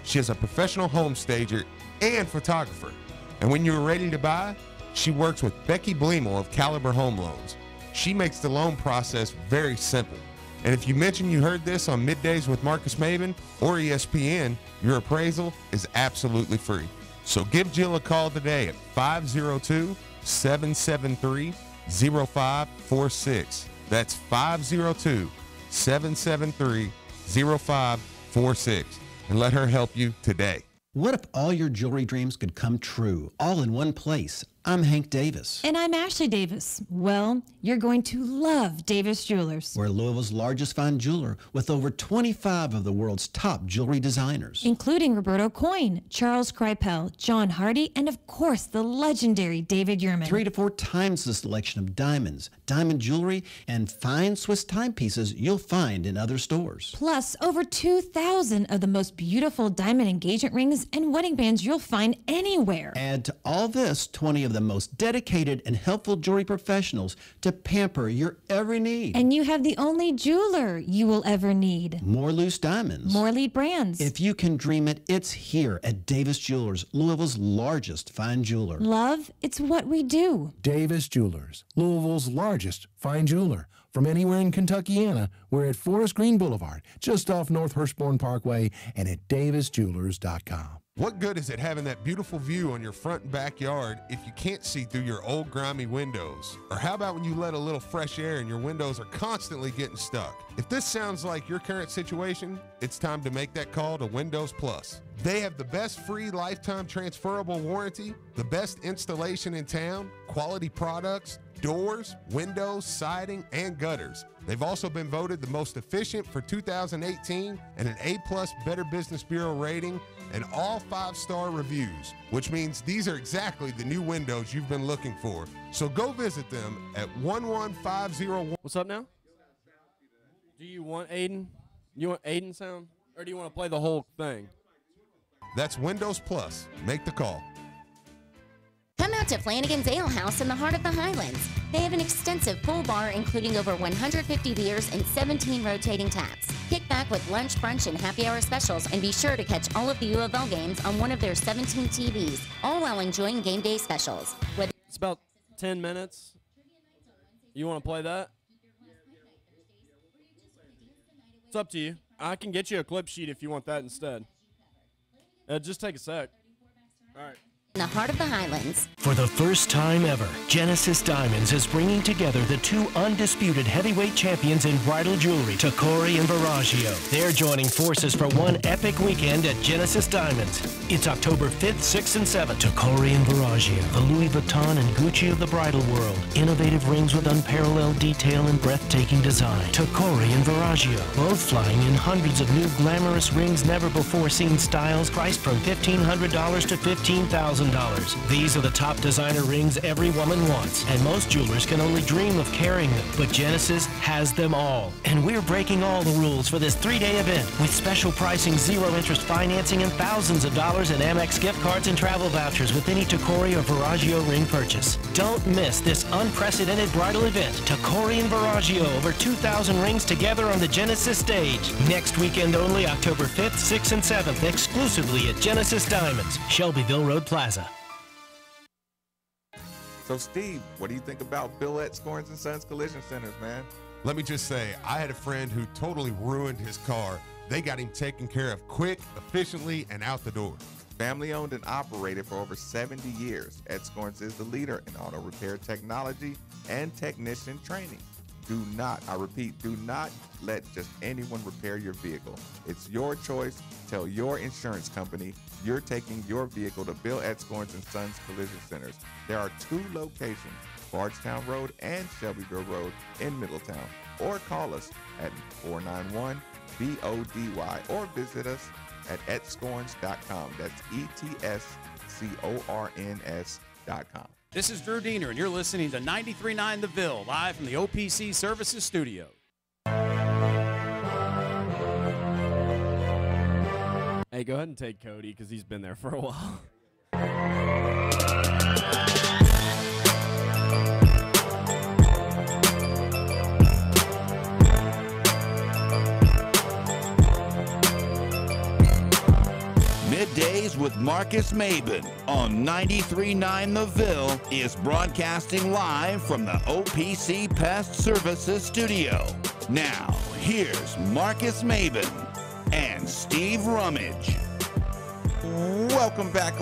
She is a professional home stager and photographer. And when you're ready to buy, she works with Becky Bleemel of Caliber Home Loans. She makes the loan process very simple. And if you mention you heard this on Middays with Marcus Maben or ESPN, your appraisal is absolutely free. So give Jill a call today at 502-773-0546. That's 502-773-0546. And let her help you today. What if all your jewelry dreams could come true, all in one place? I'm Hank Davis. And I'm Ashley Davis. Well, you're going to love Davis Jewelers. We're Louisville's largest fine jeweler with over 25 of the world's top jewelry designers. Including Roberto Coin, Charles Kripel, John Hardy, and of course the legendary David Yurman. 3 to 4 times the selection of diamonds, diamond jewelry, and fine Swiss timepieces you'll find in other stores. Plus, over 2,000 of the most beautiful diamond engagement rings and wedding bands you'll find anywhere. Add to all this 20 of the most dedicated and helpful jewelry professionals to pamper your every need. And you have the only jeweler you will ever need. More loose diamonds. More lead brands. If you can dream it, it's here at Davis Jewelers, Louisville's largest fine jeweler. Love, it's what we do. Davis Jewelers, Louisville's largest fine jeweler. From anywhere in Kentuckiana, we're at Forest Green Boulevard, just off North Hurstbourne Parkway, and at davisjewelers.com. What good is it having that beautiful view on your front and backyard if you can't see through your old grimy windows? Or how about when you let a little fresh air and your windows are constantly getting stuck? If this sounds like your current situation, it's time to make that call to Windows Plus. They have the best free lifetime transferable warranty, the best installation in town, quality products, doors, windows, siding, and gutters. They've also been voted the most efficient for 2018 and an A+ Better Business Bureau rating and all 5-star reviews, which means these are exactly the new windows you've been looking for. So go visit them at 11501. What's up now? Do you want Aiden? You want Aiden sound? Or do you want to play the whole thing? That's Windows Plus. Make the call. Come out to Flanagan's Ale House in the heart of the Highlands. They have an extensive full bar including over 150 beers and 17 rotating taps. Kick back with lunch, brunch, and happy hour specials, and be sure to catch all of the U of L games on one of their 17 TVs, all while enjoying game day specials. It's about 10 minutes. You want to play that? It's up to you. I can get you a clip sheet if you want that instead. Just take a sec. All right. In the heart of the Highlands. For the first time ever, Genesis Diamonds is bringing together the two undisputed heavyweight champions in bridal jewelry, Tacori and Verragio. They're joining forces for one epic weekend at Genesis Diamonds. It's October 5th, 6th, and 7th. Tacori and Verragio, the Louis Vuitton and Gucci of the bridal world. Innovative rings with unparalleled detail and breathtaking design. Tacori and Verragio, both flying in hundreds of new glamorous rings, never before seen styles priced from $1,500 to $15,000. These are the top designer rings every woman wants, and most jewelers can only dream of carrying them, but Genesis has them all. And we're breaking all the rules for this 3-day event with special pricing, zero interest financing, and thousands of dollars in Amex gift cards and travel vouchers with any Tacori or Verragio ring purchase. Don't miss this unprecedented bridal event. Tacori and Verragio, over 2,000 rings together on the Genesis stage. Next weekend only, October 5th, 6th, and 7th, exclusively at Genesis Diamonds, Shelbyville Road Plaza. So, Steve, what do you think about Billette Scorns and Sons Collision Centers, man? Let me just say, I had a friend who totally ruined his car. They got him taken care of quick, efficiently, and out the door. Family owned and operated for over 70 years, Ed Scorns is the leader in auto repair technology and technician training. Do not, I repeat, do not let just anyone repair your vehicle. It's your choice. Tell your insurance company you're taking your vehicle to Bill Edscorns & Sons Collision Centers. There are 2 locations, Bardstown Road and Shelbyville Road in Middletown. Or call us at 491-BODY or visit us at etscorns.com. That's ETSCORNS.com. This is Drew Diener, and you're listening to 93.9 The Ville, live from the OPC Services Studio. Hey, go ahead and take Cody because he's been there for a while. Middays with Marcus Maben on 93.9 The Ville is broadcasting live from the OPC Pest Services Studio. Now, here's Marcus Maben and Steve Rummage. Welcome back.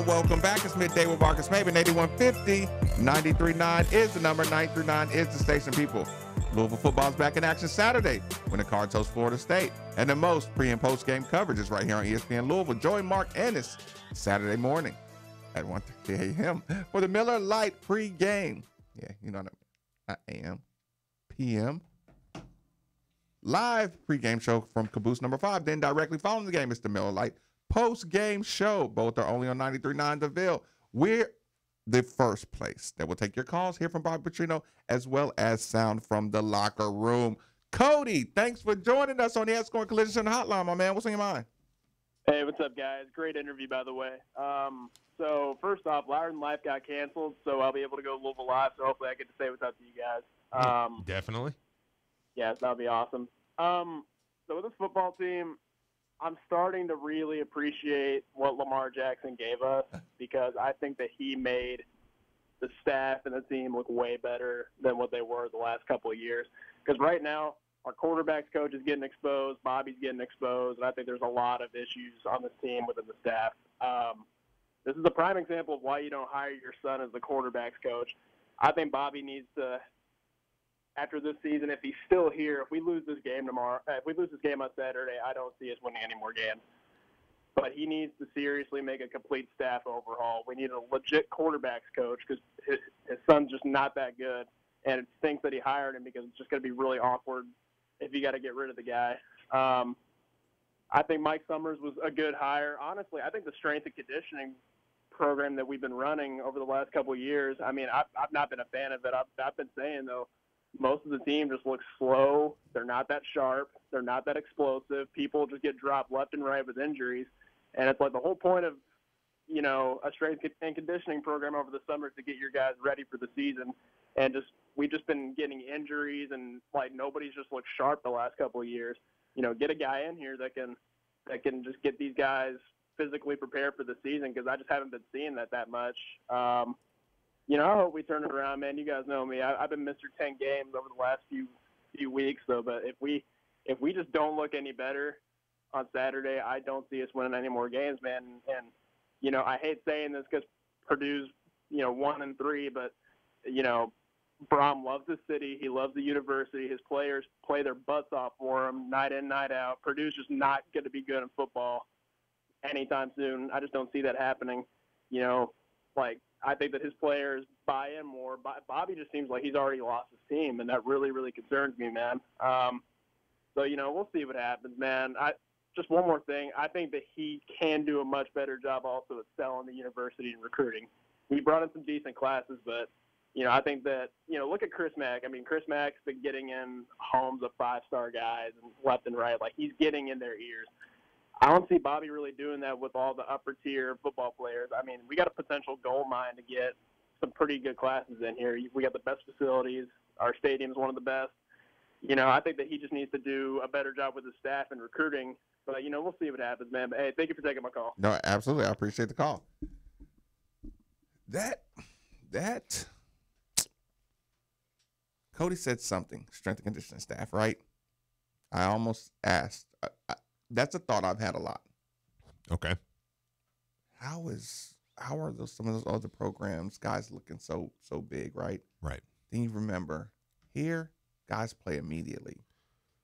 It's Midday with Marcus Maben, 8150. 93.9 is the number. 93.9 is the station, people. Louisville football's back in action Saturday when the Cards host Florida State. And the most pre- and post-game coverage is right here on ESPN Louisville. Join Mark Ennis Saturday morning at 1:30 a.m. for the Miller Lite pre-game. Yeah, you know what I mean. AM, PM. Live pre-game show from Caboose number 5. Then directly following the game, it's the Miller Lite post-game show. Both are only on 93.9 The Ville. We're the first place that will take your calls, hear from Bobby Petrino, as well as sound from the locker room. Cody, thanks for joining us on the Edscorns Collision Center hotline, my man. What's on your mind? Hey, what's up, guys? Great interview, by the way. So first off, Loudon Life got canceled, so I'll be able to go Louisville Live, so hopefully I get to say what's up to you guys. Definitely. Yeah, that'll be awesome. So with this football team, I'm starting to really appreciate what Lamar Jackson gave us because I think that he made the staff and the team look way better than what they were the last couple of years. Because right now, our quarterbacks coach is getting exposed, Bobby's getting exposed, and I think there's a lot of issues on this team within the staff. This is a prime example of why you don't hire your son as the quarterbacks coach. I think Bobby needs to, after this season, if he's still here, if we lose this game tomorrow, if we lose this game on Saturday, I don't see us winning any more games. But he needs to seriously make a complete staff overhaul. We need a legit quarterbacks coach because his son's just not that good. And it stinks that he hired him because it's just going to be really awkward if you got to get rid of the guy. I think Mike Summers was a good hire. Honestly, I think the strength and conditioning program that we've been running over the last couple of years, I mean, I've not been a fan of it. I've been saying, though, most of the team just looks slow. They're not that sharp. They're not that explosive. People just get dropped left and right with injuries. And it's like the whole point of, you know, a strength and conditioning program over the summer is to get your guys ready for the season. And we've just been getting injuries and, like, nobody's just looked sharp the last couple of years. You know, get a guy in here that can just get these guys physically prepared for the season because I just haven't been seeing that much. You know, I hope we turn it around, man. You guys know me. I've been Mr. 10 games over the last few weeks, though. But if we just don't look any better on Saturday, I don't see us winning any more games, man. And you know, I hate saying this because Purdue's, you know, 1-3, but you know, Brom loves the city. He loves the university. His players play their butts off for him night in, night out. Purdue's just not going to be good in football anytime soon. I just don't see that happening. You know, like, I think that his players buy in more. Bobby just seems like he's already lost his team, and that really, really concerns me, man. So, you know, we'll see what happens, man. Just one more thing. I think that he can do a much better job also at selling the university and recruiting. We brought in some decent classes, but, you know, I think that, you know, look at Chris Mack. I mean, Chris Mack's been getting in homes of five-star guys and left and right. Like, he's getting in their ears. I don't see Bobby really doing that with all the upper-tier football players. I mean, we got a potential gold mine to get some pretty good classes in here. We got the best facilities. Our stadium's one of the best. You know, I think that he just needs to do a better job with his staff and recruiting. But, you know, we'll see what happens, man. But, hey, thank you for taking my call. No, absolutely. I appreciate the call. That Cody said something, strength and conditioning staff, right? I almost asked. That's a thought I've had a lot. Okay. How are some of those other programs, guys looking so big, right? Right. Then you remember here, guys play immediately.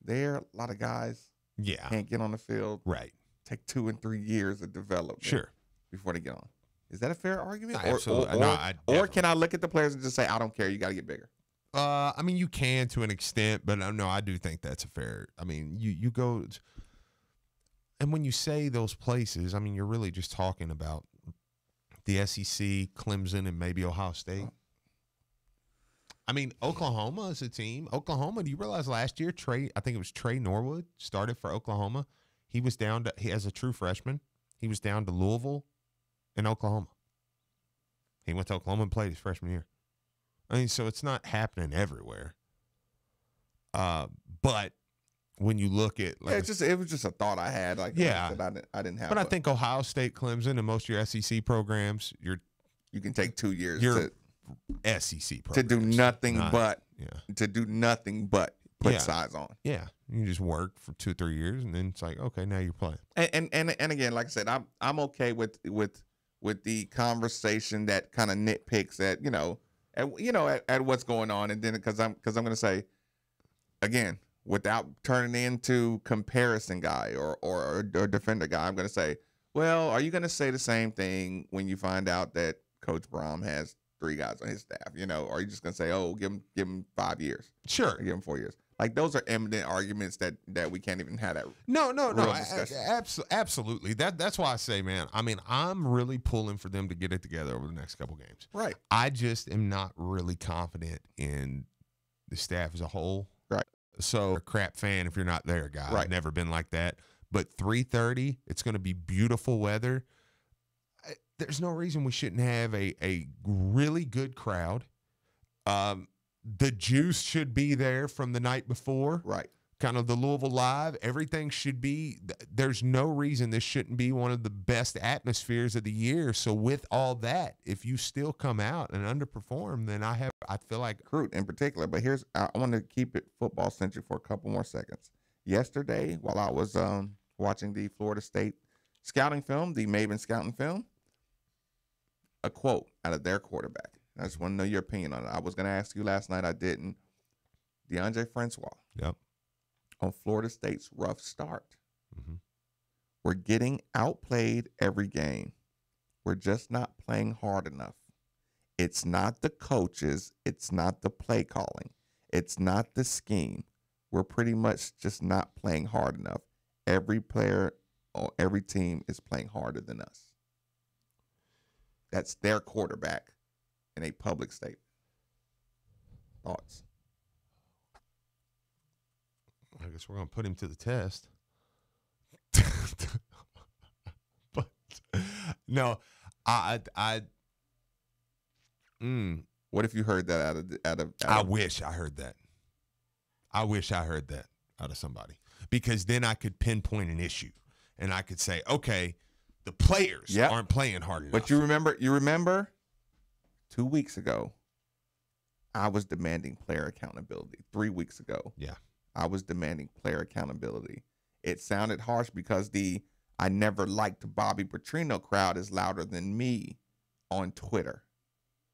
There, a lot of guys can't get on the field. Right. Take 2 and 3 years of development before they get on. Is that a fair argument? No, absolutely. Or can I look at the players and just say, I don't care, you got to get bigger? I mean, you can to an extent, but no, I do think that's a fair. I mean, you go, and when you say those places, I mean, you're really just talking about the SEC, Clemson, and maybe Ohio State. I mean, Oklahoma is a team. Oklahoma, do you realize last year, I think it was Trey Norwood started for Oklahoma. He was down to, as a true freshman, he was down to Louisville and Oklahoma. He went to Oklahoma and played his freshman year. I mean, so it's not happening everywhere. But when you look at, like, it was just a thought I had. Like, I didn't have. But I think Ohio State, Clemson, and most of your SEC programs, you can take 2 years to SEC programs to do nothing but put size on. Yeah, you just work for 2 or 3 years, and then it's like, okay, now you're playing. And again, like I said, I'm okay with the conversation that kind of nitpicks at what's going on, and then because I'm going to say, again, without turning into comparison guy or defender guy, I'm going to say, well, are you going to say the same thing when you find out that Coach Brom has 3 guys on his staff? Or are you just going to say, oh, give him 5 years? Sure. Or give him 4 years. Like, those are eminent arguments that we can't even have that. No. Absolutely. That's why I say, man, I mean, I'm really pulling for them to get it together over the next couple games. Right. I just am not really confident in the staff as a whole. Right. So, a crap fan if you're not there, guy. Right. I've never been like that. But 3:30, it's going to be beautiful weather. There's no reason we shouldn't have a really good crowd. The juice should be there from the night before. Right. Kind of the Louisville Live. Everything should be. There's no reason this shouldn't be one of the best atmospheres of the year. So with all that, if you still come out and underperform, then I feel like recruit in particular. But I want to keep it football centric for a couple more seconds. Yesterday, while I was watching the Florida State scouting film, the Maven scouting film, a quote out of their quarterback. I just want to know your opinion on it. I was going to ask you last night. I didn't. DeAndre Francois. Yep. On Florida State's rough start. Mm-hmm. We're getting outplayed every game. We're just not playing hard enough. It's not the coaches. It's not the play calling. It's not the scheme. We're pretty much just not playing hard enough. Every player or every team is playing harder than us. That's their quarterback in a public statement. Thoughts? I guess we're going to put him to the test. But no, What if you heard that out of I wish I heard that. I wish I heard that out of somebody, because then I could pinpoint an issue and I could say, okay, the players aren't playing hard enough. But you remember 2 weeks ago, I was demanding player accountability. 3 weeks ago, I was demanding player accountability. It sounded harsh because I never liked Bobby Petrino crowd is louder than me on Twitter.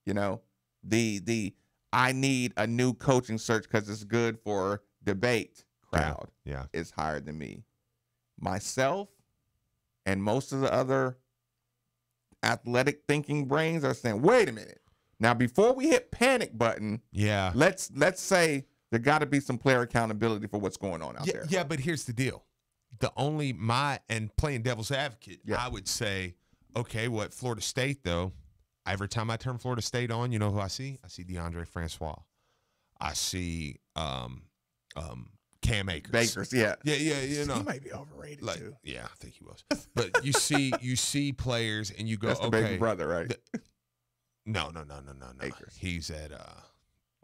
The I need a new coaching search because it's good for debate crowd is higher than me. Myself and most of the other athletic thinking brains are saying, wait a minute. Now, before we hit panic button, let's say there got to be some player accountability for what's going on out there. Yeah, but here's the deal. And playing devil's advocate, I would say, okay, what Florida State, though, every time I turn Florida State on, you know who I see? I see DeAndre Francois. I see Cam Akers. Yeah. You know. He might be overrated, too. Yeah, I think he was. But you see players and you go, that's the okay. baby brother, right? No. Akers. He's at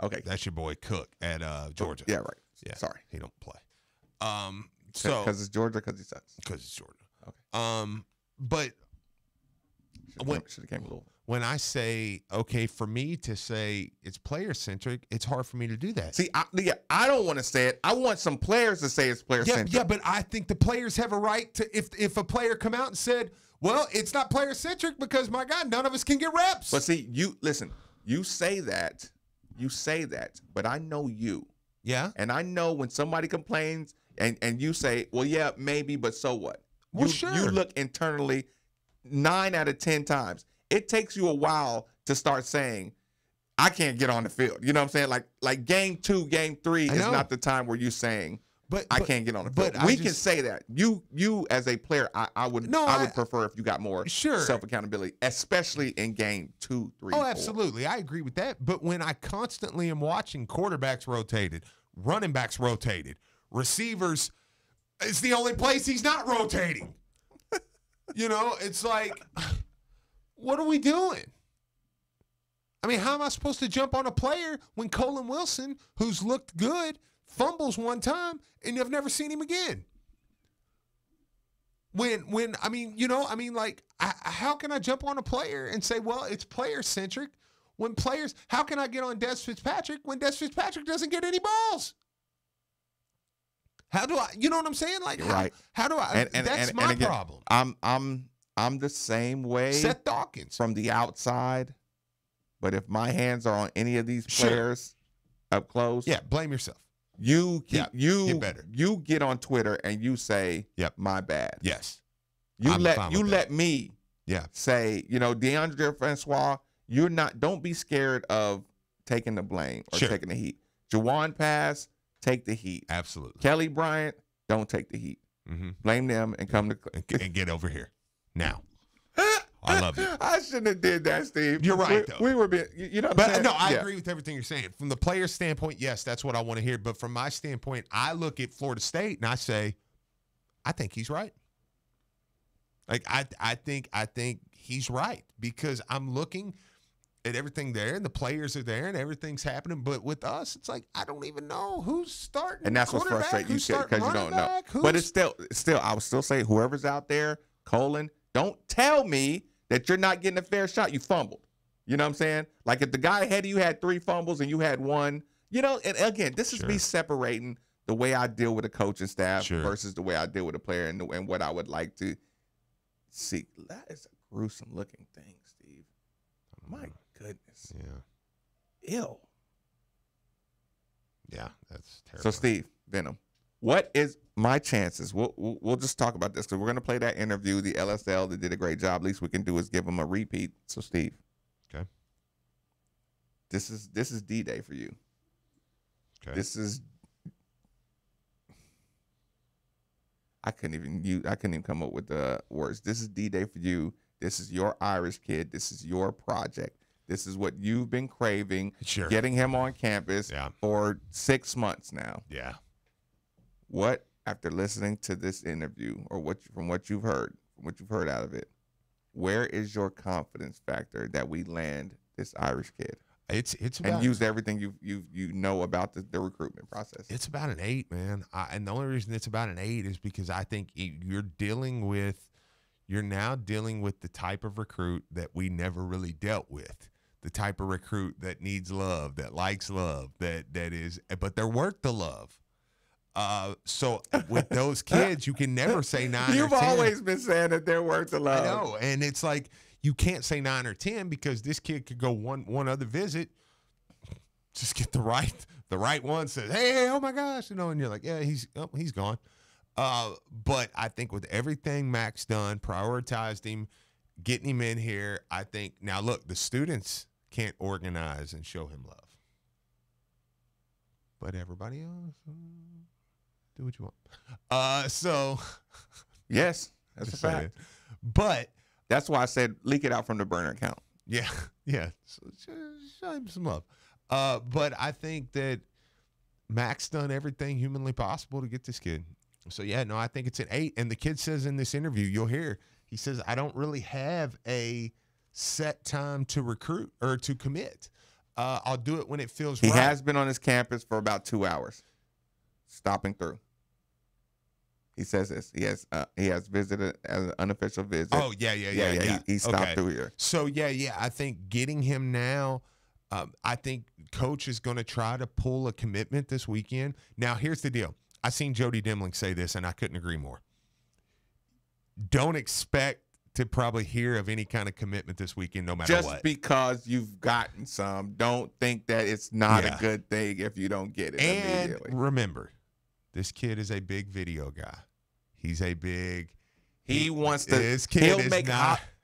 okay. That's your boy Cook at Georgia. Yeah, right. Yeah. Sorry. He don't play. Because it's Georgia, because he sucks. Because it's Georgia. Okay. But should have came a little. When I say, okay, for me to say it's player-centric, it's hard for me to do that. See, I don't want to say it. I want some players to say it's player-centric. Yeah, but I think the players have a right to, if a player come out and said, well, it's not player-centric because, my God, none of us can get reps. But see, you say that, but I know you. Yeah. And I know when somebody complains and you say, well, yeah, maybe, but so what? Well, You look internally 9 out of 10 times. It takes you a while to start saying, I can't get on the field. You know what I'm saying? Like game 2, game 3 is not the time where you're saying, I can't get on the field. We can say that. You as a player, I would prefer if you got more self-accountability, especially in game 2, 3, 4. Absolutely. I agree with that. But when I constantly am watching quarterbacks rotated, running backs rotated, receivers, it's the only place he's not rotating. It's like, what are we doing? I mean, how am I supposed to jump on a player when Colin Wilson, who's looked good, fumbles one time and you've never seen him again? How can I jump on a player and say, well, it's player centric when players, how can I get on Des Fitzpatrick when Des Fitzpatrick doesn't get any balls? How do I, you know what I'm saying? Like, how do I, that's my problem. I'm the same way. Seth Dawkins. From the outside. But if my hands are on any of these players up close. Yeah, blame yourself. You get better. You get on Twitter and you say, my bad. Yes. You let me say, DeAndre Francois, don't be scared of taking the blame or taking the heat. Jawan Pass, take the heat. Absolutely. Kelly Bryant, don't take the heat. Mm-hmm. Blame them and come to and get over here now. I love you. I shouldn't have did that, Steve. You're right, though. We were being, you know what I'm saying? No, I agree with everything you're saying. From the player's standpoint, yes, that's what I want to hear. But from my standpoint, I look at Florida State and I say, I think he's right. Like, I think he's right because I'm looking at everything there and the players are there and everything's happening. But with us, it's like, I don't even know who's starting. And that's what's frustrating you because you don't know. But it's still, I would still say whoever's out there, Colin, don't tell me that you're not getting a fair shot. You fumbled. You know what I'm saying? Like if the guy ahead of you had 3 fumbles and you had 1, and again, this is me separating the way I deal with a coaching staff versus the way I deal with a player and what I would like to see. That is a gruesome looking thing, Steve. My goodness. Yeah. Ew. Yeah, that's terrible. So Steve, Venom, what is my chances? We'll just talk about this because we're going to play that interview. The LSL that did a great job. Least we can do is give them a repeat. So Steve, okay, this is D-Day for you. Okay, this is. I couldn't even come up with the words. This is D-Day for you. This is your Irish kid. This is your project. This is what you've been craving. Getting him on campus for 6 months now. Yeah. What, after listening to this interview or from what you've heard out of it, where is your confidence factor that we land this Irish kid? It's and about, use everything you know about the recruitment process. It's about an 8, man. And the only reason it's about an 8 is because I think you're now dealing with the type of recruit that we never really dealt with. The type of recruit that needs love, that likes love, that is, but they're worth the love. So with those kids, you can never say 9 You've or 10. always been saying that they're worth the love. I know, and it's like you can't say 9 or 10 because this kid could go one other visit, just get the right one, says, hey, oh my gosh, and you're like, yeah, he's gone. But I think with everything Mac's done, prioritized him, getting him in here, I think now look, the students can't organize and show him love, but everybody else. Do what you want. So yes, that's a fact. But that's why I said leak it out from the burner account. Yeah. So, show him some love. But I think that Mac's done everything humanly possible to get this kid. So yeah, no, I think it's an 8. And the kid says in this interview, you'll hear, he says, I don't really have a set time to recruit or to commit. I'll do it when it feels right. He has been on his campus for about 2 hours, stopping through. He says this. He has visited as an unofficial visit. Oh, yeah. He stopped through here. So, yeah, I think getting him now, I think Coach is going to try to pull a commitment this weekend. Now, here's the deal. I seen Jody Demling say this, and I couldn't agree more. Don't expect to probably hear of any kind of commitment this weekend, no matter Just what. because you've gotten some, don't think that it's not a good thing if you don't get it immediately. Remember, this kid is a big video guy. He's a big. He wants to. This kid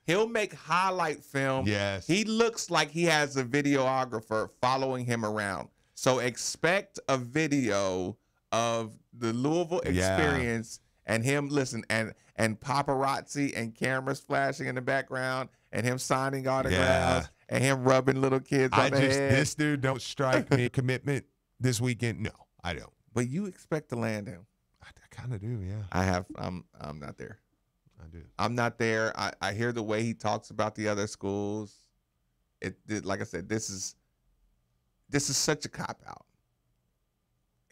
He'll make highlight film. Yes. He looks like he has a videographer following him around. So expect a video of the Louisville experience and him and paparazzi and cameras flashing in the background and him signing autographs and him rubbing little kids on the head. This dude don't strike me commitment this weekend. No, I don't. But you expect to land him. I kind of do, yeah. I'm not there. I do. I'm not there. I hear the way he talks about the other schools. Like I said, this is such a cop out.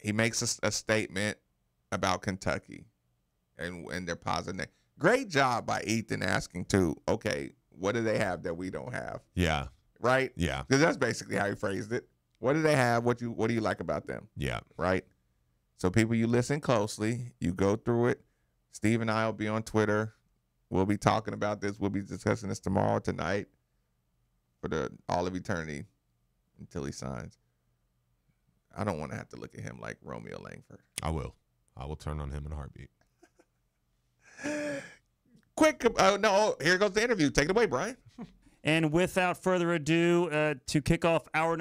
He makes a statement about Kentucky and their positive. Great job by Ethan asking too. Okay, what do they have that we don't have? Yeah. Right. Yeah. Because that's basically how he phrased it. What do they have? What do you like about them? Yeah. Right. So people, you listen closely. You go through it. Steve and I will be on Twitter. We'll be talking about this. We'll be discussing this tomorrow, tonight, for all of eternity until he signs. I don't want to have to look at him like Romeo Langford. I will turn on him in a heartbeat. Quick, no, here goes the interview. Take it away, Brian. And without further ado, to kick off our